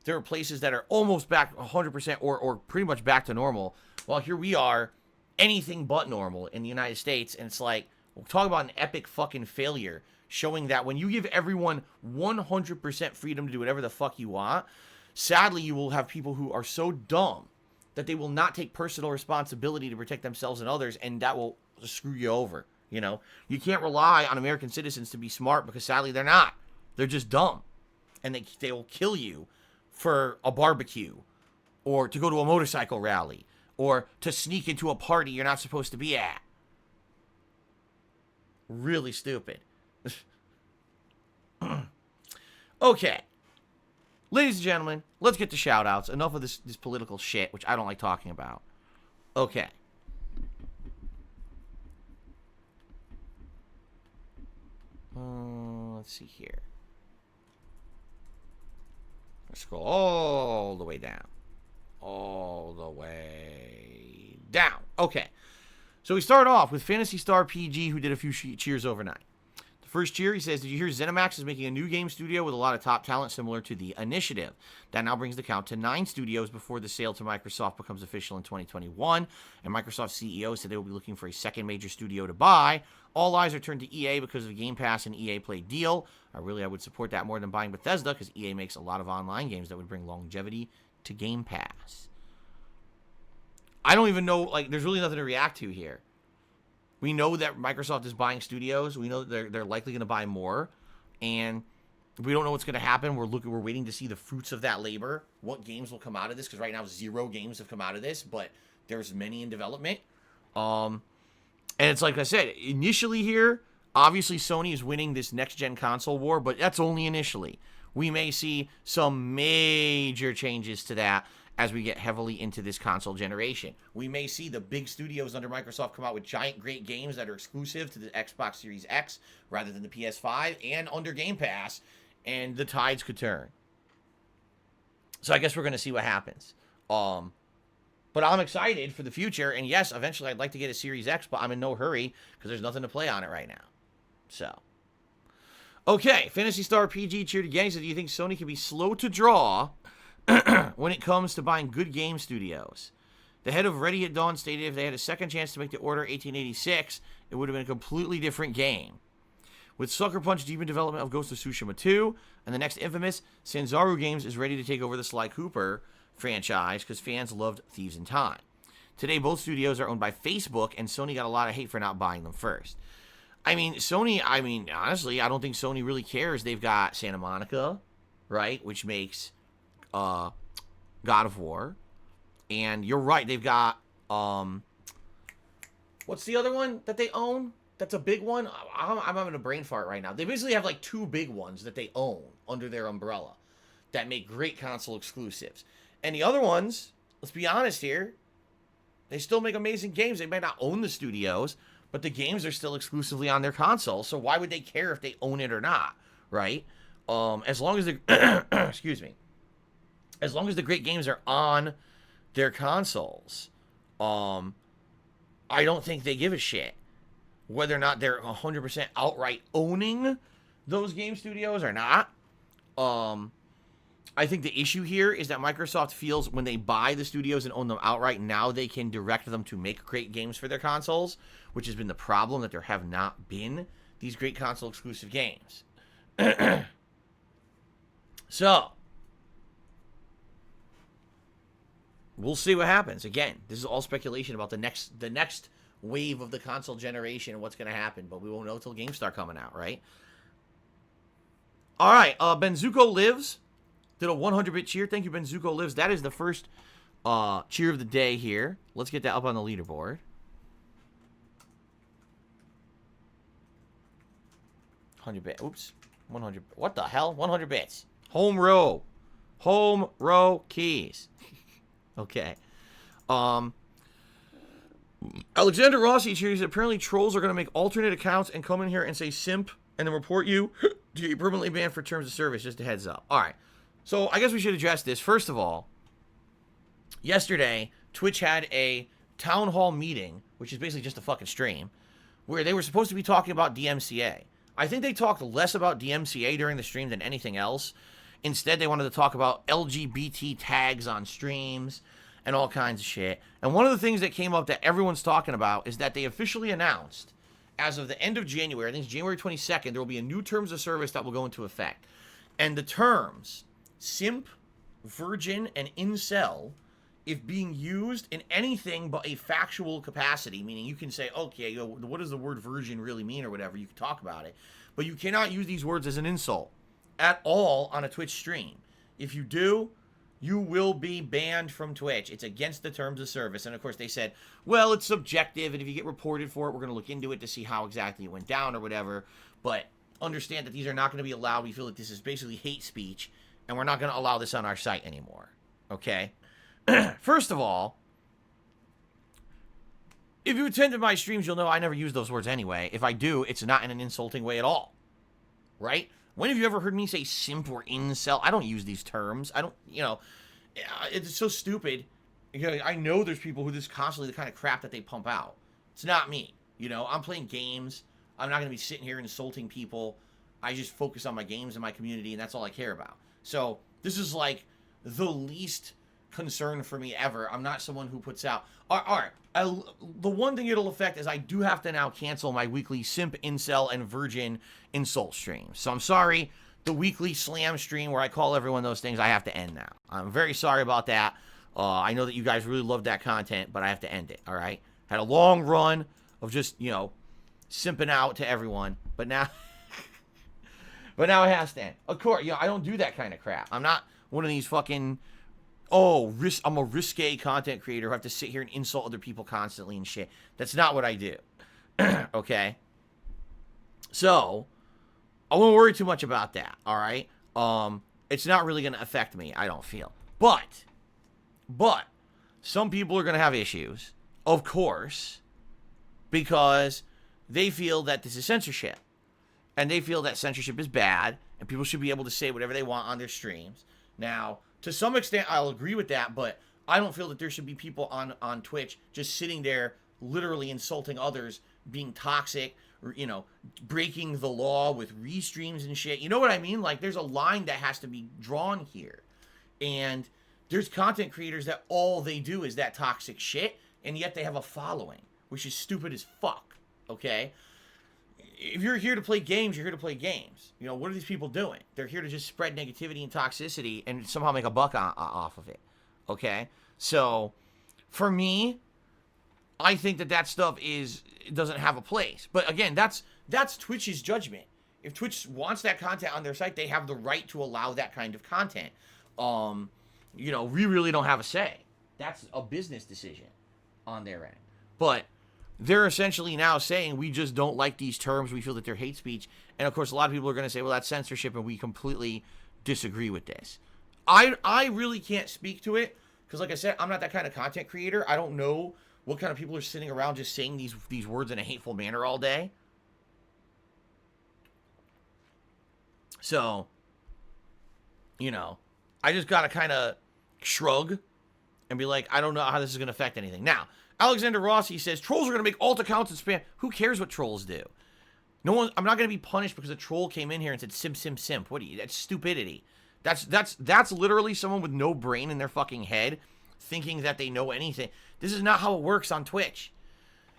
there are places that are almost back 100% or pretty much back to normal. While here we are, anything but normal in the United States. And it's like, we'll talk about an epic fucking failure, showing that when you give everyone 100% freedom to do whatever the fuck you want, sadly, you will have people who are so dumb that they will not take personal responsibility to protect themselves and others, and that will screw you over. You know, you can't rely on American citizens to be smart, because sadly they're not. They're just dumb, and they will kill you for a barbecue, or to go to a motorcycle rally, or to sneak into a party you're not supposed to be at. Really stupid. Okay. Ladies and gentlemen, let's get to shoutouts. Enough of this political shit, which I don't like talking about. Okay. Let's see here. Let's scroll all the way down. All the way down. Okay. So we start off with Fantasy Star PG, who did a few cheers overnight. The first cheer, he says, did you hear ZeniMax is making a new game studio with a lot of top talent similar to The Initiative? That now brings the count to 9 studios before the sale to Microsoft becomes official in 2021. And Microsoft CEO said they will be looking for a second major studio to buy. All eyes are turned to EA because of the Game Pass and EA Play deal. I would support that more than buying Bethesda, because EA makes a lot of online games that would bring longevity to Game Pass. I don't even know, like, there's really nothing to react to here. We know that Microsoft is buying studios. We know that they're likely going to buy more, and we don't know what's going to happen. We're waiting to see the fruits of that labor. What games will come out of this? Because right now 0 games have come out of this, but there's many in development. And it's like I said, initially here, obviously Sony is winning this next-gen console war, but that's only initially. We may see some major changes to that as we get heavily into this console generation. We may see the big studios under Microsoft come out with giant, great games that are exclusive to the Xbox Series X rather than the PS5 and under Game Pass, and the tides could turn. So I guess we're going to see what happens. But I'm excited for the future, and yes, eventually I'd like to get a Series X, but I'm in no hurry because there's nothing to play on it right now. So, okay, Phantasy Star PG cheered again. Said, do you think Sony can be slow to draw when it comes to buying good game studios? The head of Ready at Dawn stated if they had a second chance to make the Order 1886, it would have been a completely different game. With Sucker Punch deep in development of Ghost of Tsushima 2, and the next infamous, Sanzaru Games is ready to take over the Sly Cooper franchise because fans loved Thieves in Time. Today, both studios are owned by Facebook, and Sony got a lot of hate for not buying them first. Sony, honestly, I don't think Sony really cares. They've got Santa Monica, right, which makes God of War. And you're right, they've got, what's the other one that they own? That's a big one. I'm having a brain fart right now. They basically have like two big ones that they own under their umbrella that make great console exclusives. And the other ones, let's be honest here, they still make amazing games. They might not own the studios, but the games are still exclusively on their console. So why would they care if they own it or not, right? As long as the excuse me, as long as the great games are on their consoles, I don't think they give a shit whether or not they're 100% outright owning those game studios or not. I think the issue here is that Microsoft feels when they buy the studios and own them outright, now they can direct them to make great games for their consoles, which has been the problem, that there have not been these great console exclusive games. So, we'll see what happens. Again, this is all speculation about the next wave of the console generation and what's going to happen, but we won't know until games start coming out, right? All right, Benzuko Lives did a 100-bit cheer. Thank you, Benzuko Lives. That is the first cheer of the day here. Let's get that up on the leaderboard. 100 bit. Oops. 100. What the hell? 100 bits. Home row. Home row keys. Okay. Alexander Rossi cheers. Apparently trolls are going to make alternate accounts and come in here and say simp and then report you to get permanently banned for terms of service. Just a heads up. All right. So I guess we should address this. First of all, yesterday, Twitch had a town hall meeting, which is basically just a fucking stream, where they were supposed to be talking about DMCA. I think they talked less about DMCA during the stream than anything else. Instead, they wanted to talk about LGBT tags on streams and all kinds of shit. And one of the things that came up that everyone's talking about is that they officially announced, as of the end of January, I think it's January 22nd, there will be a new terms of service that will go into effect. And the terms simp, virgin, and incel, if being used in anything but a factual capacity, meaning you can say, okay, what does the word virgin really mean or whatever, you can talk about it, but you cannot use these words as an insult at all on a Twitch stream. If you do, you will be banned from Twitch. It's against the terms of service. And of course they said, well, it's subjective, and if you get reported for it, we're going to look into it to see how exactly it went down or whatever. But understand that these are not going to be allowed. We feel like this is basically hate speech, and we're not going to allow this on our site anymore. Okay? First of all, if you attended my streams, you'll know I never use those words anyway. If I do, it's not in an insulting way at all. Right? When have you ever heard me say simp or incel? I don't use these terms. I don't, it's so stupid. I know there's people who this is constantly the kind of crap that they pump out. It's not me. I'm playing games. I'm not going to be sitting here insulting people. I just focus on my games and my community, and that's all I care about. So this is like the least concern for me ever. I'm not someone who puts out... All right. The one thing it'll affect is I do have to now cancel my weekly simp, incel, and virgin insult streams. So I'm sorry. The weekly slam stream where I call everyone those things, I have to end now. I'm very sorry about that. I know that you guys really love that content, but I have to end it, all right? Had a long run of just, simping out to everyone, but now... but now it has to end. Of course, I don't do that kind of crap. I'm not one of these fucking... I'm a risque content creator who have to sit here and insult other people constantly and shit. That's not what I do. Okay? So, I won't worry too much about that, alright? It's not really going to affect me, I don't feel. But, some people are going to have issues, of course, because they feel that this is censorship. And they feel that censorship is bad, and people should be able to say whatever they want on their streams. Now... to some extent, I'll agree with that, but I don't feel that there should be people on Twitch just sitting there literally insulting others, being toxic, or, you know, breaking the law with restreams and shit. You know what I mean? Like, there's a line that has to be drawn here. And there's content creators that all they do is that toxic shit, and yet they have a following, which is stupid as fuck, okay? If you're here to play games, you're here to play games. You know, what are these people doing? They're here to just spread negativity and toxicity and somehow make a buck off of it, okay? So, for me, I think that stuff doesn't have a place. But again, that's Twitch's judgment. If Twitch wants that content on their site, they have the right to allow that kind of content. You know, we really don't have a say. That's a business decision on their end. But they're essentially now saying we just don't like these terms. We feel that they're hate speech. And of course, a lot of people are going to say, well, that's censorship, and we completely disagree with this. I really can't speak to it because, like I said, I'm not that kind of content creator. I don't know what kind of people are sitting around just saying these words in a hateful manner all day. So, you know, I just got to kind of shrug and be like, I don't know how this is going to affect anything. Now, Alexander Rossi says, trolls are going to make alt accounts and spam. Who cares what trolls do? I'm not going to be punished because a troll came in here and said, simp, simp, simp. That's stupidity. That's literally someone with no brain in their fucking head thinking that they know anything. This is not how it works on Twitch.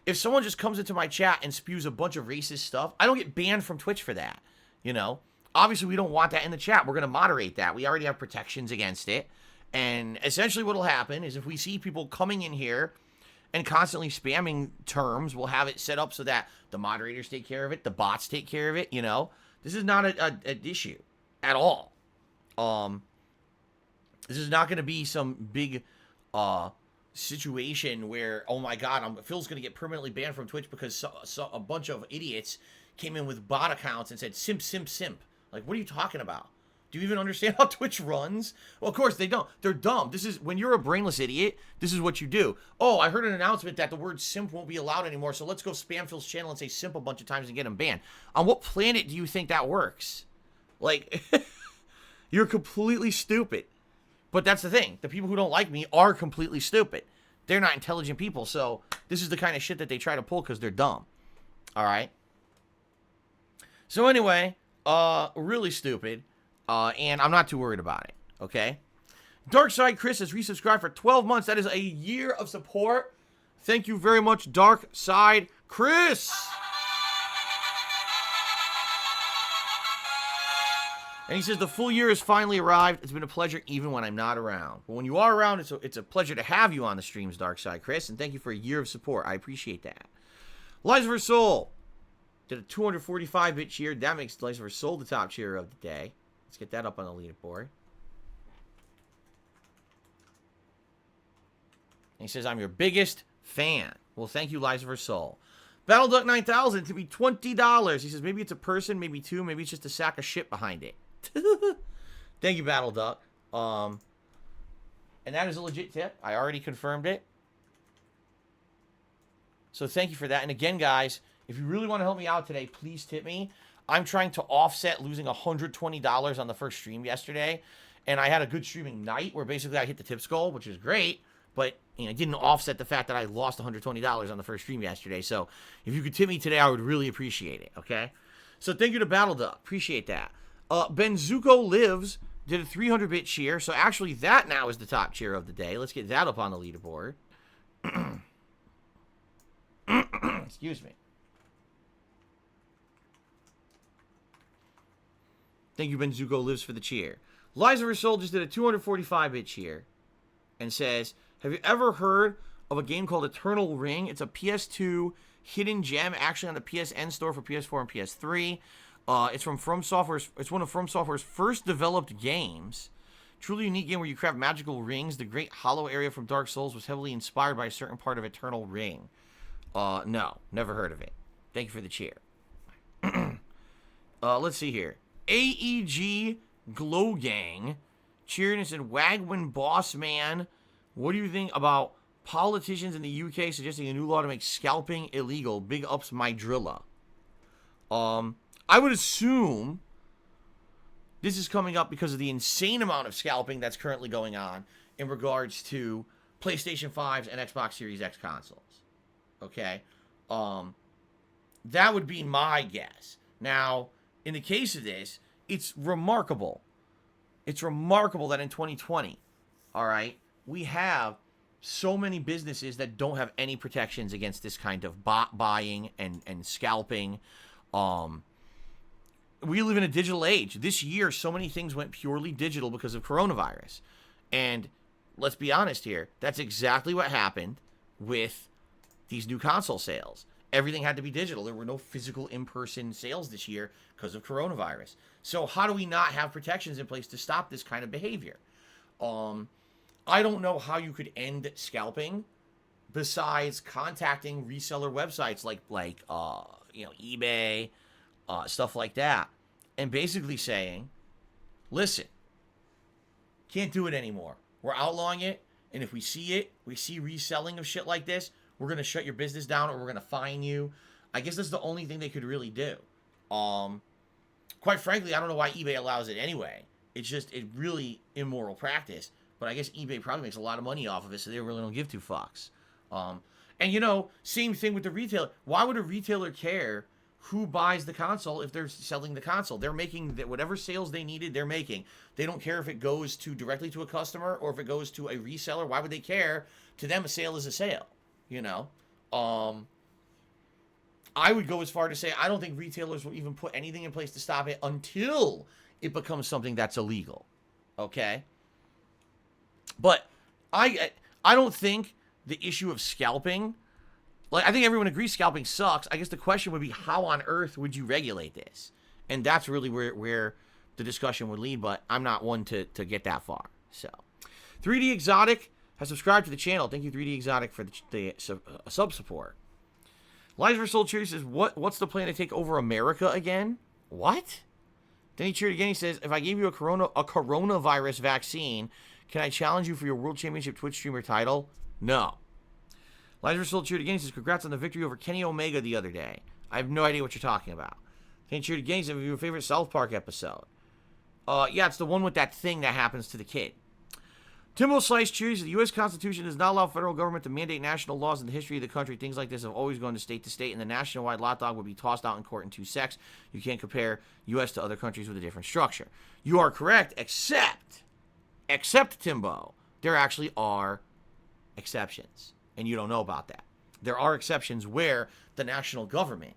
If someone just comes into my chat and spews a bunch of racist stuff, I don't get banned from Twitch for that. You know? Obviously, we don't want that in the chat. We're going to moderate that. We already have protections against it. And essentially what will happen is if we see people coming in here and constantly spamming terms, we'll have it set up so that the moderators take care of it, the bots take care of it, you know? This is not an issue at all. This is not going to be some big situation where, oh my god, Phil's going to get permanently banned from Twitch because a bunch of idiots came in with bot accounts and said, simp, simp, simp. Like, what are you talking about? Do you even understand how Twitch runs? Well, of course they don't. They're dumb. This is, when you're a brainless idiot, this is what you do. Oh, I heard an announcement that the word simp won't be allowed anymore, so let's go spam Phil's channel and say simp a bunch of times and get him banned. On what planet do you think that works? Like, you're completely stupid. But that's the thing. The people who don't like me are completely stupid. They're not intelligent people, so this is the kind of shit that they try to pull because they're dumb. All right? So anyway, really stupid. And I'm not too worried about it, okay? Darkside Chris has resubscribed for 12 months. That is a year of support. Thank you very much, Darkside Chris. And he says, the full year has finally arrived. It's been a pleasure even when I'm not around. But when you are around, it's a pleasure to have you on the streams, Darkside Chris. And thank you for a year of support. I appreciate that. Lies of Her Soul did a 245-bit cheer. That makes Lies of Her Soul the top cheer of the day. Let's get that up on the leaderboard. And he says, I'm your biggest fan. Well, thank you, Lies of Her Soul. BattleDuck 9000 to be $20. He says, maybe it's a person, maybe two, maybe it's just a sack of shit behind it. Thank you, BattleDuck. And that is a legit tip. I already confirmed it. So thank you for that. And again, guys, if you really want to help me out today, please tip me. I'm trying to offset losing $120 on the first stream yesterday. And I had a good streaming night where basically I hit the tips goal, which is great. But you know, it didn't offset the fact that I lost $120 on the first stream yesterday. So if you could tip me today, I would really appreciate it, okay? So thank you to BattleDuck. Appreciate that. Benzuko Lives did a 300-bit cheer. So actually that now is the top cheer of the day. Let's get that up on the leaderboard. Excuse me. Thank you, Benzuko Lives, for the cheer. Lies of Her Soul just did a 245-bit cheer and says, have you ever heard of a game called Eternal Ring? It's a PS2 hidden gem, actually on the PSN store for PS4 and PS3. It's from From Software's. It's one of From Software's first developed games. Truly unique game where you craft magical rings. The great hollow area from Dark Souls was heavily inspired by a certain part of Eternal Ring. No, never heard of it. Thank you for the cheer. Let's see here. AEG Glow Gang cheered and said, Wagwin Boss Man, what do you think about politicians in the UK suggesting a new law to make scalping illegal? Big ups, my drilla. I would assume this is coming up because of the insane amount of scalping that's currently going on in regards to PlayStation 5s and Xbox Series X consoles. Okay? That would be my guess. Now, in the case of this, it's remarkable. It's remarkable that in 2020, all right, we have so many businesses that don't have any protections against this kind of bot buying and scalping. We live in a digital age. This year, so many things went purely digital because of coronavirus. And let's be honest here, that's exactly what happened with these new console sales. Everything had to be digital. There were no physical in-person sales this year because of coronavirus. So how do we not have protections in place to stop this kind of behavior? I don't know how you could end scalping besides contacting reseller websites like eBay, stuff like that, and basically saying, listen, can't do it anymore. We're outlawing it, and if we see reselling of shit like this, we're going to shut your business down or we're going to fine you. I guess that's the only thing they could really do. Quite frankly, I don't know why eBay allows it anyway. It's really immoral practice. But I guess eBay probably makes a lot of money off of it, so they really don't give two fucks. And, same thing with the retailer. Why would a retailer care who buys the console if they're selling the console? They're making whatever sales they needed, they're making. They don't care if it goes directly to a customer or if it goes to a reseller. Why would they care? To them, a sale is a sale, I would go as far to say I don't think retailers will even put anything in place to stop it until it becomes something that's illegal, okay? But I don't think the issue of scalping, I think everyone agrees scalping sucks. I guess the question would be, how on earth would you regulate this? And that's really where the discussion would lead, but I'm not one to get that far. So, 3D Exotic has subscribed to the channel. Thank you, 3D Exotic, for the sub support. Lies for Soul Cheer says, what's the plan to take over America again? What? Then he cheered again. He says, if I gave you a coronavirus vaccine, can I challenge you for your World Championship Twitch streamer title? No. Lies for Soul cheered again. He says, congrats on the victory over Kenny Omega the other day. I have no idea what you're talking about. Then he cheered again. He said, your favorite South Park episode? Yeah, it's the one with that thing that happens to the kid. Timbo Slice cheers. The U.S. Constitution does not allow federal government to mandate national laws in the history of the country. Things like this have always gone to state, and the nationwide lot dog would be tossed out in court in 2 seconds. You can't compare U.S. to other countries with a different structure. You are correct, except Timbo, there actually are exceptions, and you don't know about that. There are exceptions where the national government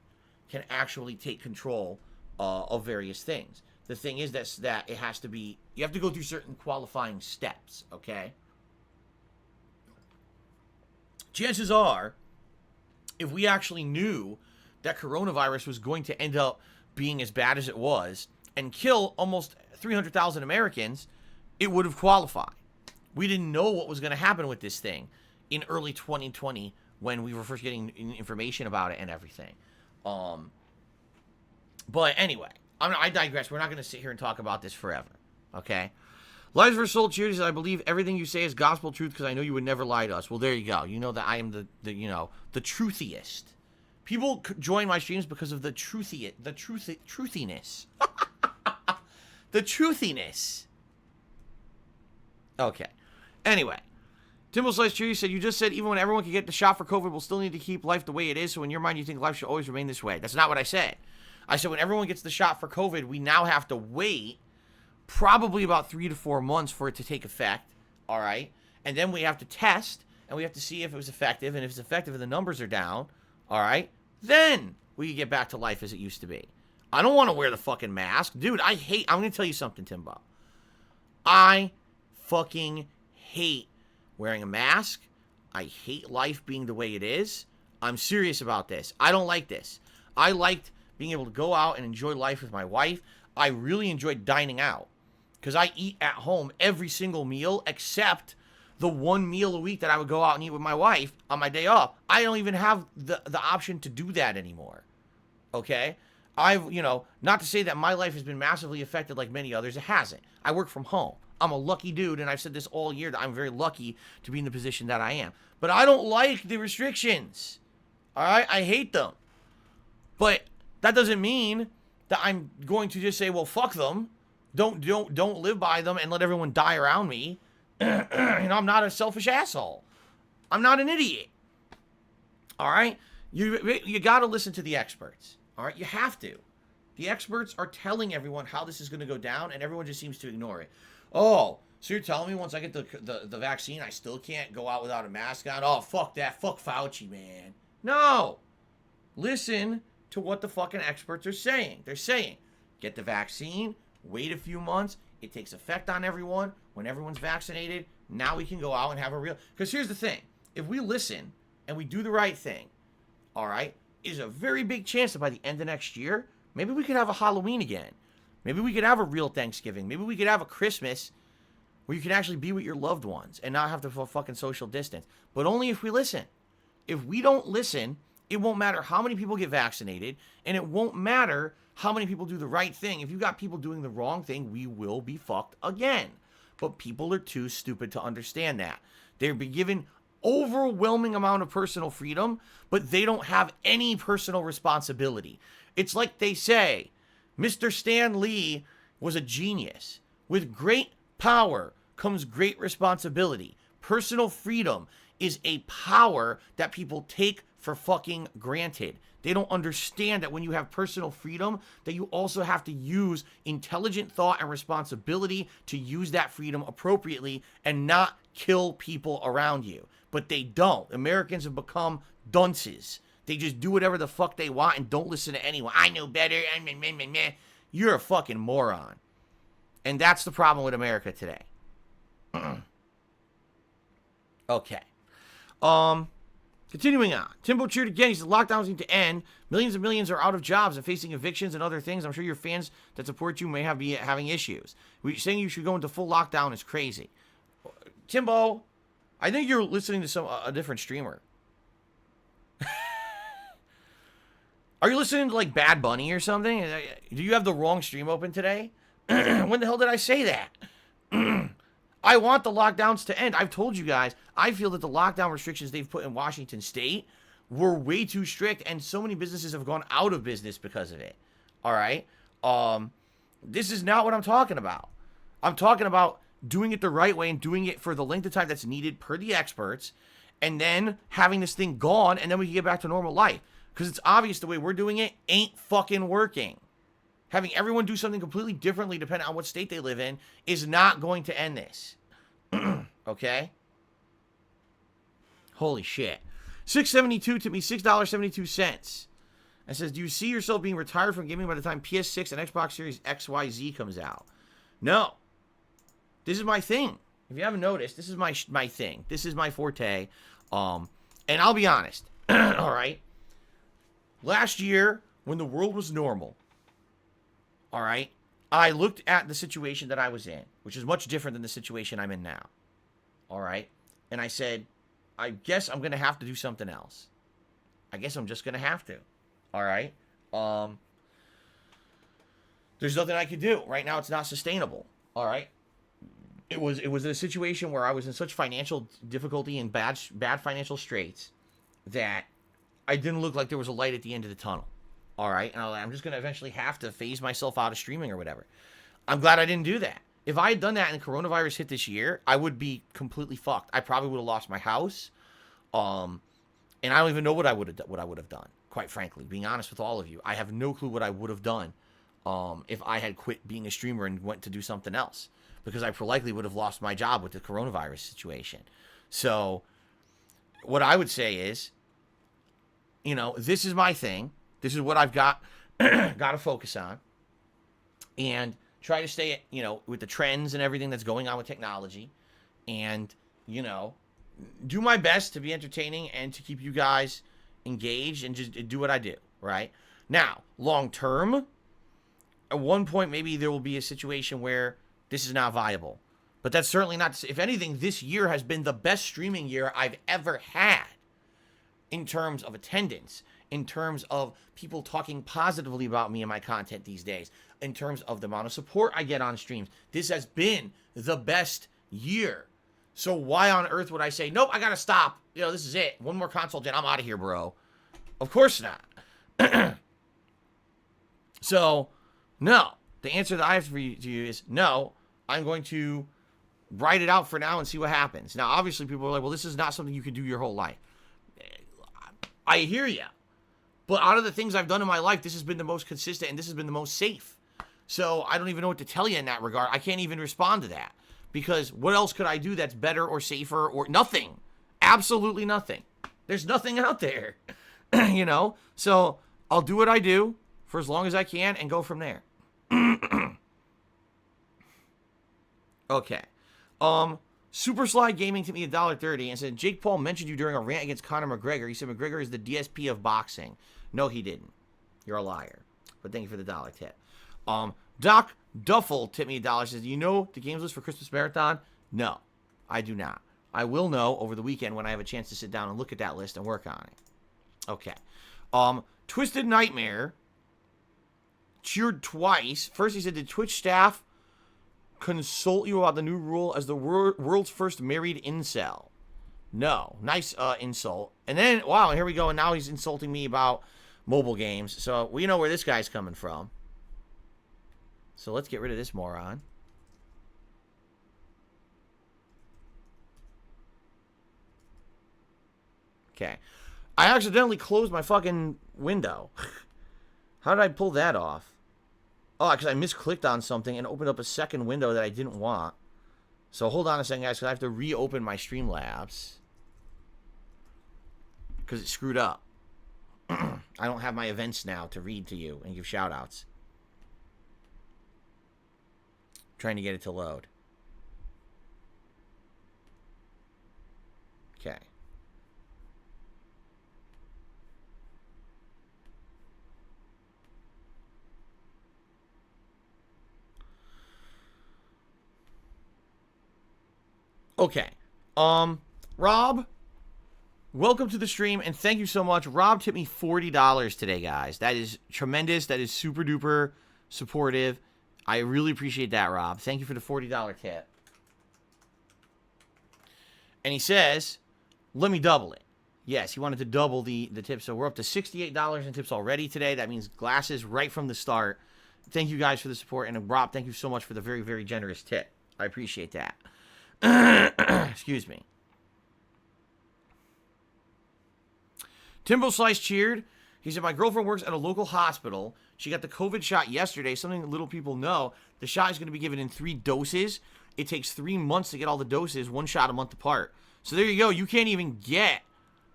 can actually take control of various things. The thing is that it has to be, you have to go through certain qualifying steps, okay? Chances are, if we actually knew that coronavirus was going to end up being as bad as it was and kill almost 300,000 Americans, it would have qualified. We didn't know what was going to happen with this thing in early 2020 when we were first getting information about it and everything. But anyway, I digress. We're not going to sit here and talk about this forever, okay? Lies for Soul Cheers, I believe everything you say is gospel truth because I know you would never lie to us. Well, there you go. You know that I am the truthiest. People join my streams because of the truthiness. The truthiness. Okay. Anyway. Timbo Slice Cheers said, you just said even when everyone can get the shot for COVID, we'll still need to keep life the way it is. So in your mind, you think life should always remain this way. That's not what I said. I said when everyone gets the shot for COVID, we now have to wait probably about 3 to 4 months for it to take effect. All right. And then we have to test and we have to see if it was effective. And if it's effective and the numbers are down, all right, then we can get back to life as it used to be. I don't want to wear the fucking mask. Dude, I'm going to tell you something, Timbo. I fucking hate wearing a mask. I hate life being the way it is. I'm serious about this. I don't like this. I liked being able to go out and enjoy life with my wife. I really enjoyed dining out because I eat at home every single meal except the one meal a week that I would go out and eat with my wife on my day off. I don't even have the option to do that anymore. Okay? Not to say that my life has been massively affected like many others. It hasn't. I work from home. I'm a lucky dude, and I've said this all year that I'm very lucky to be in the position that I am. But I don't like the restrictions. All right? I hate them. But that doesn't mean that I'm going to just say, well, fuck them. Don't live by them and let everyone die around me. I'm not a selfish asshole. I'm not an idiot. All right? You got to listen to the experts. All right? You have to. The experts are telling everyone how this is going to go down, and everyone just seems to ignore it. Oh, so you're telling me once I get the vaccine, I still can't go out without a mask on? Oh, fuck that. Fuck Fauci, man. No. Listen to what the fucking experts are saying. They're saying, get the vaccine, wait a few months, it takes effect on everyone. When everyone's vaccinated, now we can go out and have a real... Because here's the thing. If we listen and we do the right thing, all right, is a very big chance that by the end of next year, maybe we could have a Halloween again. Maybe we could have a real Thanksgiving. Maybe we could have a Christmas where you can actually be with your loved ones and not have to fucking social distance. But only if we listen. If we don't listen, it won't matter how many people get vaccinated, and it won't matter how many people do the right thing. If you've got people doing the wrong thing, we will be fucked again. But people are too stupid to understand that. They're being given overwhelming amount of personal freedom, but they don't have any personal responsibility. It's like they say, Mr. Stan Lee was a genius. With great power comes great responsibility. Personal freedom is a power that people take for fucking granted. They don't understand that when you have personal freedom, that you also have to use intelligent thought and responsibility to use that freedom appropriately and not kill people around you. But they don't. Americans have become dunces. They just do whatever the fuck they want and don't listen to anyone. I know better. You're a fucking moron. And that's the problem with America today. Okay. Continuing on. Timbo cheered again. He said lockdowns need to end. Millions and millions are out of jobs and facing evictions and other things. I'm sure your fans that support you may be having issues. Saying you should go into full lockdown is crazy. Timbo, I think you're listening to a different streamer. Are you listening to like Bad Bunny or something? Do you have the wrong stream open today? When the hell did I say that? I want the lockdowns to end. I've told you guys, I feel that the lockdown restrictions they've put in Washington State were way too strict, and so many businesses have gone out of business because of it. All right? This is not what I'm talking about. I'm talking about doing it the right way and doing it for the length of time that's needed per the experts, and then having this thing gone, and then we can get back to normal life. Because it's obvious the way we're doing it ain't fucking working. Having everyone do something completely differently depending on what state they live in is not going to end this. Okay? Holy shit. $6.72 to me, $6.72. It says, do you see yourself being retired from gaming by the time PS6 and Xbox Series XYZ comes out? No. This is my thing. If you haven't noticed, this is my thing. This is my forte. And I'll be honest. All right? Last year, when the world was normal, all right, I looked at the situation that I was in, which is much different than the situation I'm in now. All right? And I said, I guess I'm going to have to do something else. I guess I'm just going to have to. All right? There's nothing I could do. Right now, it's not sustainable. All right? It was a situation where I was in such financial difficulty and bad financial straits that I didn't look like there was a light at the end of the tunnel. All right? And I'm just going to eventually have to phase myself out of streaming or whatever. I'm glad I didn't do that. If I had done that and coronavirus hit this year, I would be completely fucked. I probably would have lost my house. And I don't even know what I would have done, quite frankly. Being honest with all of you, I have no clue what I would have done if I had quit being a streamer and went to do something else. Because I likely would have lost my job with the coronavirus situation. So what I would say is, this is my thing. This is what I've got to focus on. And try to stay, with the trends and everything that's going on with technology. And, do my best to be entertaining and to keep you guys engaged and just do what I do, right? Now, long term, at one point, maybe there will be a situation where this is not viable. But that's certainly not, if anything, this year has been the best streaming year I've ever had in terms of attendance, in terms of people talking positively about me and my content these days, in terms of the amount of support I get on streams. This has been the best year. So why on earth would I say, nope, I gotta stop. This is it. One more console gen, I'm out of here, bro. Of course not. So, no. The answer that I have for you is no. I'm going to ride it out for now and see what happens. Now, obviously, people are like, well, this is not something you can do your whole life. I hear you. But out of the things I've done in my life, this has been the most consistent and this has been the most safe. So I don't even know what to tell you in that regard. I can't even respond to that. Because what else could I do that's better or safer or nothing? Absolutely nothing. There's nothing out there. You know? So I'll do what I do for as long as I can and go from there. Okay. Super Slide Gaming to me $1.30 and said, Jake Paul mentioned you during a rant against Conor McGregor. He said McGregor is the DSP of boxing. No, he didn't. You're a liar. But thank you for the dollar tip. Doc Duffel tipped me $1. Says, you know the games list for Christmas Marathon? No, I do not. I will know over the weekend when I have a chance to sit down and look at that list and work on it. Okay. Twisted Nightmare cheered twice. First, he said, did Twitch staff consult you about the new rule as the world's first married incel? No. Nice insult. And then, wow, here we go. And now he's insulting me about mobile games. So we know where this guy's coming from. So let's get rid of this moron. Okay. I accidentally closed my fucking window. How did I pull that off? Oh, because I misclicked on something and opened up a second window that I didn't want. So hold on a second, guys, because I have to reopen my Streamlabs. Because it screwed up. I don't have my events now to read to you and give shout-outs. Trying to get it to load. Okay. Okay. Rob, welcome to the stream, and thank you so much. Rob tipped me $40 today, guys. That is tremendous. That is super duper supportive. I really appreciate that, Rob. Thank you for the $40 tip. And he says, let me double it. Yes, he wanted to double the tip, so we're up to $68 in tips already today. That means glasses right from the start. Thank you guys for the support, and Rob, thank you so much for the very, very generous tip. I appreciate that. Excuse me. Timbo Slice cheered. He said, my girlfriend works at a local hospital. She got the COVID shot yesterday, something that little people know. The shot is going to be given in 3 doses. It takes 3 months to get all the doses, 1 shot a month apart. So there you go. You can't even get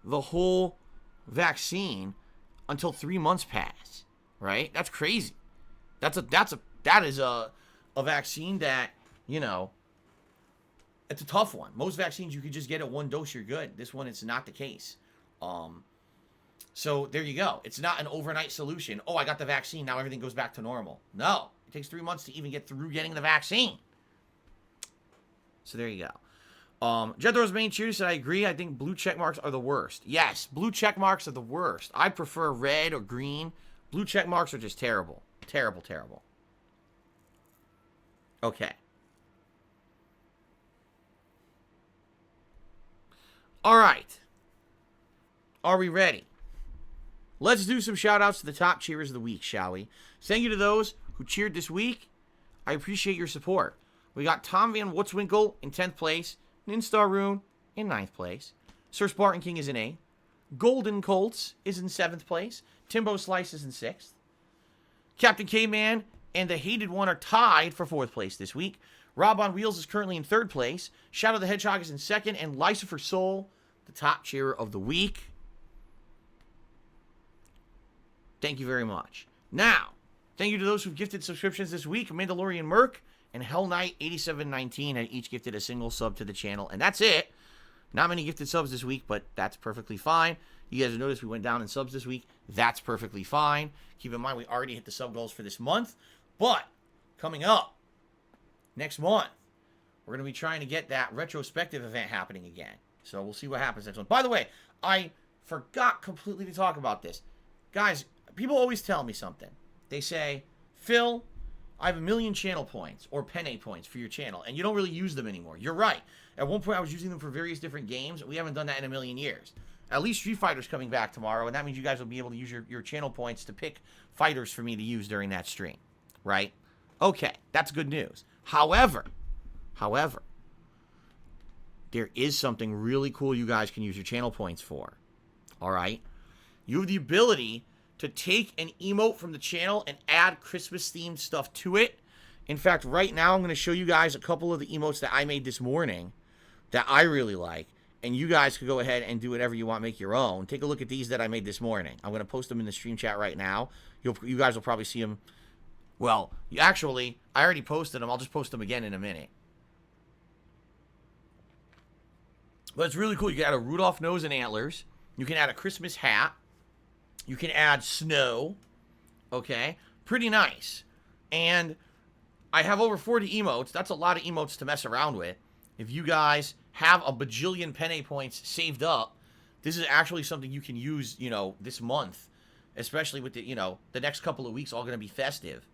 the whole vaccine until 3 months pass, right? That's crazy. That is a vaccine that, you know, it's a tough one. Most vaccines you could just get at 1 dose, you're good. This one, it's not the case. So there you go. It's not an overnight solution. Oh, I got the vaccine. Now everything goes back to normal. No. It takes 3 months to even get through getting the vaccine. So there you go. Jethro's main cheer said, I agree. I think blue check marks are the worst. Yes, blue check marks are the worst. I prefer red or green. Blue check marks are just terrible. Terrible, terrible. Okay. All right. Are we ready? Let's do some shout-outs to the top cheerers of the week, shall we? Thank you to those who cheered this week. I appreciate your support. We got Tom Van Woodswinkle in 10th place. Ninstar Rune in 9th place. Sir Spartan King is in 8th. Golden Colts is in 7th place. Timbo Slice is in 6th. Captain K-Man and the Hated One are tied for 4th place this week. Rob on Wheels is currently in 3rd place. Shadow the Hedgehog is in 2nd. And Lucifer Soul, the top cheerer of the week. Thank you very much. Now, thank you to those who've gifted subscriptions this week. Mandalorian Merc and Hell Knight 8719 have each gifted a single sub to the channel. And that's it. Not many gifted subs this week, but that's perfectly fine. You guys have noticed we went down in subs this week. That's perfectly fine. Keep in mind, we already hit the sub goals for this month. But, coming up, next month, we're going to be trying to get that retrospective event happening again. So, we'll see what happens next month. By the way, I forgot completely to talk about this. Guys, people always tell me something. They say, Phil, I have 1 million channel points or penne points for your channel, and you don't really use them anymore. You're right. At one point, I was using them for various different games. We haven't done that in 1 million years. At least Street Fighter's coming back tomorrow, and that means you guys will be able to use your channel points to pick fighters for me to use during that stream. Right? Okay, that's good news. However, there is something really cool you guys can use your channel points for. All right? You have the ability to take an emote from the channel and add Christmas-themed stuff to it. In fact, right now I'm going to show you guys a couple of the emotes that I made this morning that I really like. And you guys could go ahead and do whatever you want, make your own. Take a look at these that I made this morning. I'm going to post them in the stream chat right now. You guys will probably see them. Well, actually, I already posted them. I'll just post them again in a minute. But it's really cool. You can add a Rudolph nose and antlers. You can add a Christmas hat. You can add snow. Okay? Pretty nice. And I have over 40 emotes. That's a lot of emotes to mess around with. If you guys have a bajillion penne points saved up, this is actually something you can use, this month. Especially with the next couple of weeks all going to be festive.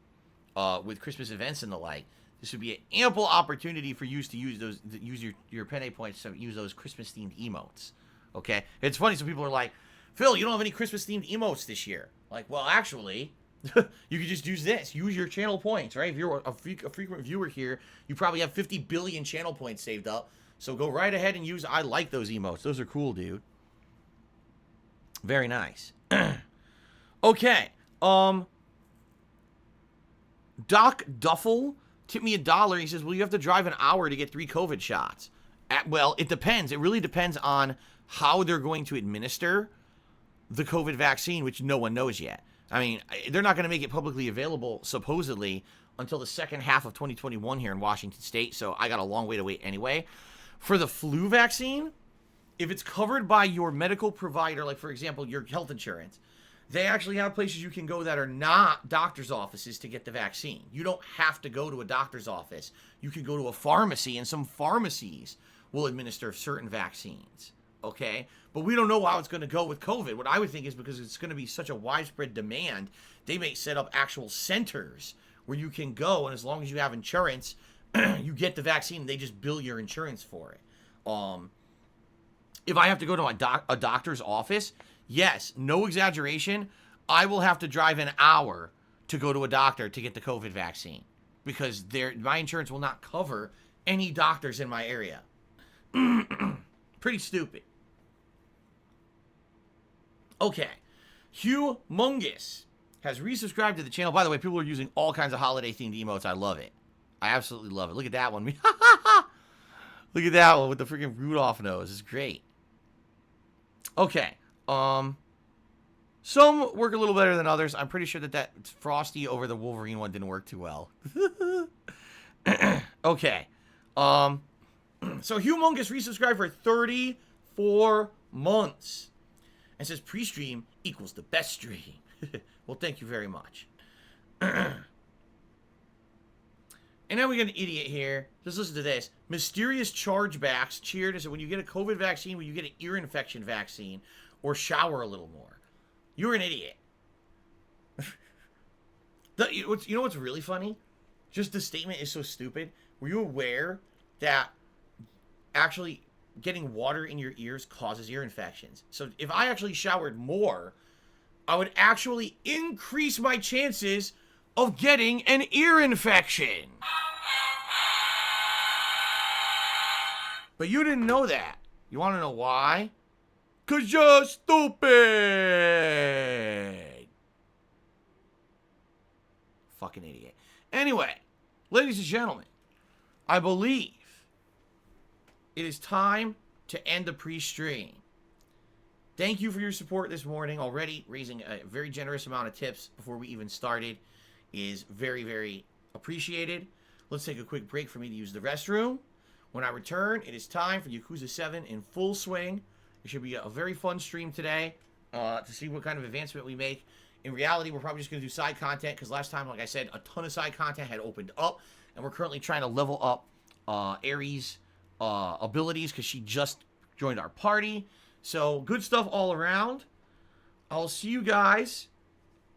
With Christmas events and the like. This would be an ample opportunity for you to use your penne points to use those Christmas-themed emotes. Okay? It's funny, some people are like, Phil, you don't have any Christmas-themed emotes this year. Like, well, actually, you could just use this. Use your channel points, right? If you're a frequent viewer here, you probably have 50 billion channel points saved up. So go right ahead and use, I like those emotes. Those are cool, dude. Very nice. Okay. Doc Duffel tipped me $1. He says, well, you have to drive an hour to get 3 COVID shots. Well, it depends. It really depends on how they're going to administer the COVID vaccine, which no one knows yet. I mean, they're not going to make it publicly available, supposedly, until the second half of 2021 here in Washington State, so I got a long way to wait anyway. For the flu vaccine, if it's covered by your medical provider, like, for example, your health insurance, they actually have places you can go that are not doctor's offices to get the vaccine. You don't have to go to a doctor's office. You can go to a pharmacy, and some pharmacies will administer certain vaccines, okay? But we don't know how it's going to go with COVID. What I would think is because it's going to be such a widespread demand, they may set up actual centers where you can go, and as long as you have insurance, you get the vaccine, and they just bill your insurance for it. If I have to go to a doctor's office, yes, no exaggeration, I will have to drive an hour to go to a doctor to get the COVID vaccine because my insurance will not cover any doctors in my area. Pretty stupid. Okay. Humongous has resubscribed to the channel. By the way, people are using all kinds of holiday-themed emotes. I love it. I absolutely love it. Look at that one. Look at that one with the freaking Rudolph nose. It's great. Okay. Some work a little better than others. I'm pretty sure that Frosty over the Wolverine one didn't work too well. Okay. So Humongous resubscribed for 34 months. And says pre-stream equals the best stream. Well, thank you very much. And then we got an idiot here. Just listen to this. Mysterious Chargebacks cheered and said, when you get a COVID vaccine, when you get an ear infection vaccine, or shower a little more. You're an idiot. You know what's really funny? Just the statement is so stupid. Were you aware that actually getting water in your ears causes ear infections? So if I actually showered more, I would actually increase my chances of getting an ear infection. But you didn't know that. You want to know why? 'Cause you're stupid. Fucking idiot. Anyway, ladies and gentlemen, I believe it is time to end the pre-stream. Thank you for your support this morning. Already raising a very generous amount of tips before we even started is very, very appreciated. Let's take a quick break for me to use the restroom. When I return, it is time for Yakuza 7 in full swing. It should be a very fun stream today to see what kind of advancement we make. In reality, we're probably just going to do side content because last time, like I said, a ton of side content had opened up. And we're currently trying to level up Aries' abilities because she just joined our party. So, good stuff all around. I'll see you guys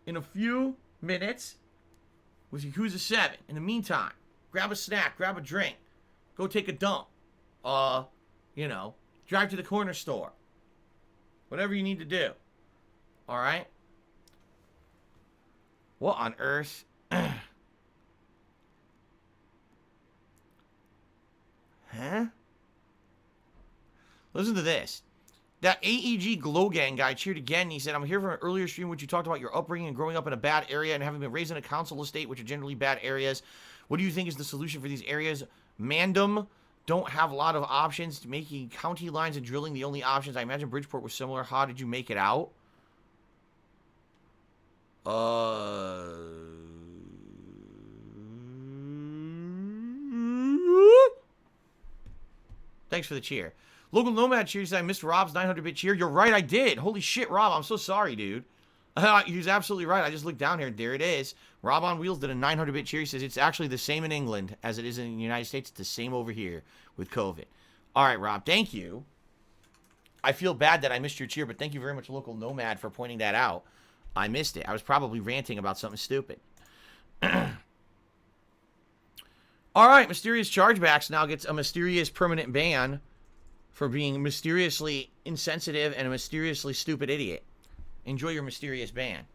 in a few minutes with Yakuza 7. In the meantime, grab a snack, grab a drink, go take a dump. Drive to the corner store. Whatever you need to do. Alright? What on earth? Huh? Listen to this. That AEG Glow Gang guy cheered again. He said, I'm here from an earlier stream in which you talked about your upbringing and growing up in a bad area and having been raised in a council estate, which are generally bad areas. What do you think is the solution for these areas? Mandem don't have a lot of options. Making county lines and drilling the only options. I imagine Bridgeport was similar. How did you make it out? Thanks for the cheer. Local Nomad cheer said, I missed Rob's 900-bit cheer. You're right, I did. Holy shit, Rob. I'm so sorry, dude. He was absolutely right. I just looked down here. There it is. Rob on Wheels did a 900-bit cheer. He says it's actually the same in England as it is in the United States. It's the same over here with COVID. All right, Rob. Thank you. I feel bad that I missed your cheer, but thank you very much, Local Nomad, for pointing that out. I missed it. I was probably ranting about something stupid. All right, Mysterious Chargebacks now gets a mysterious permanent ban for being mysteriously insensitive and a mysteriously stupid idiot. Enjoy your mysterious ban.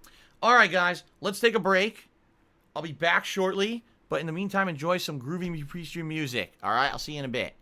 All right, guys, let's take a break. I'll be back shortly, but in the meantime, enjoy some groovy pre-stream music. All right, I'll see you in a bit.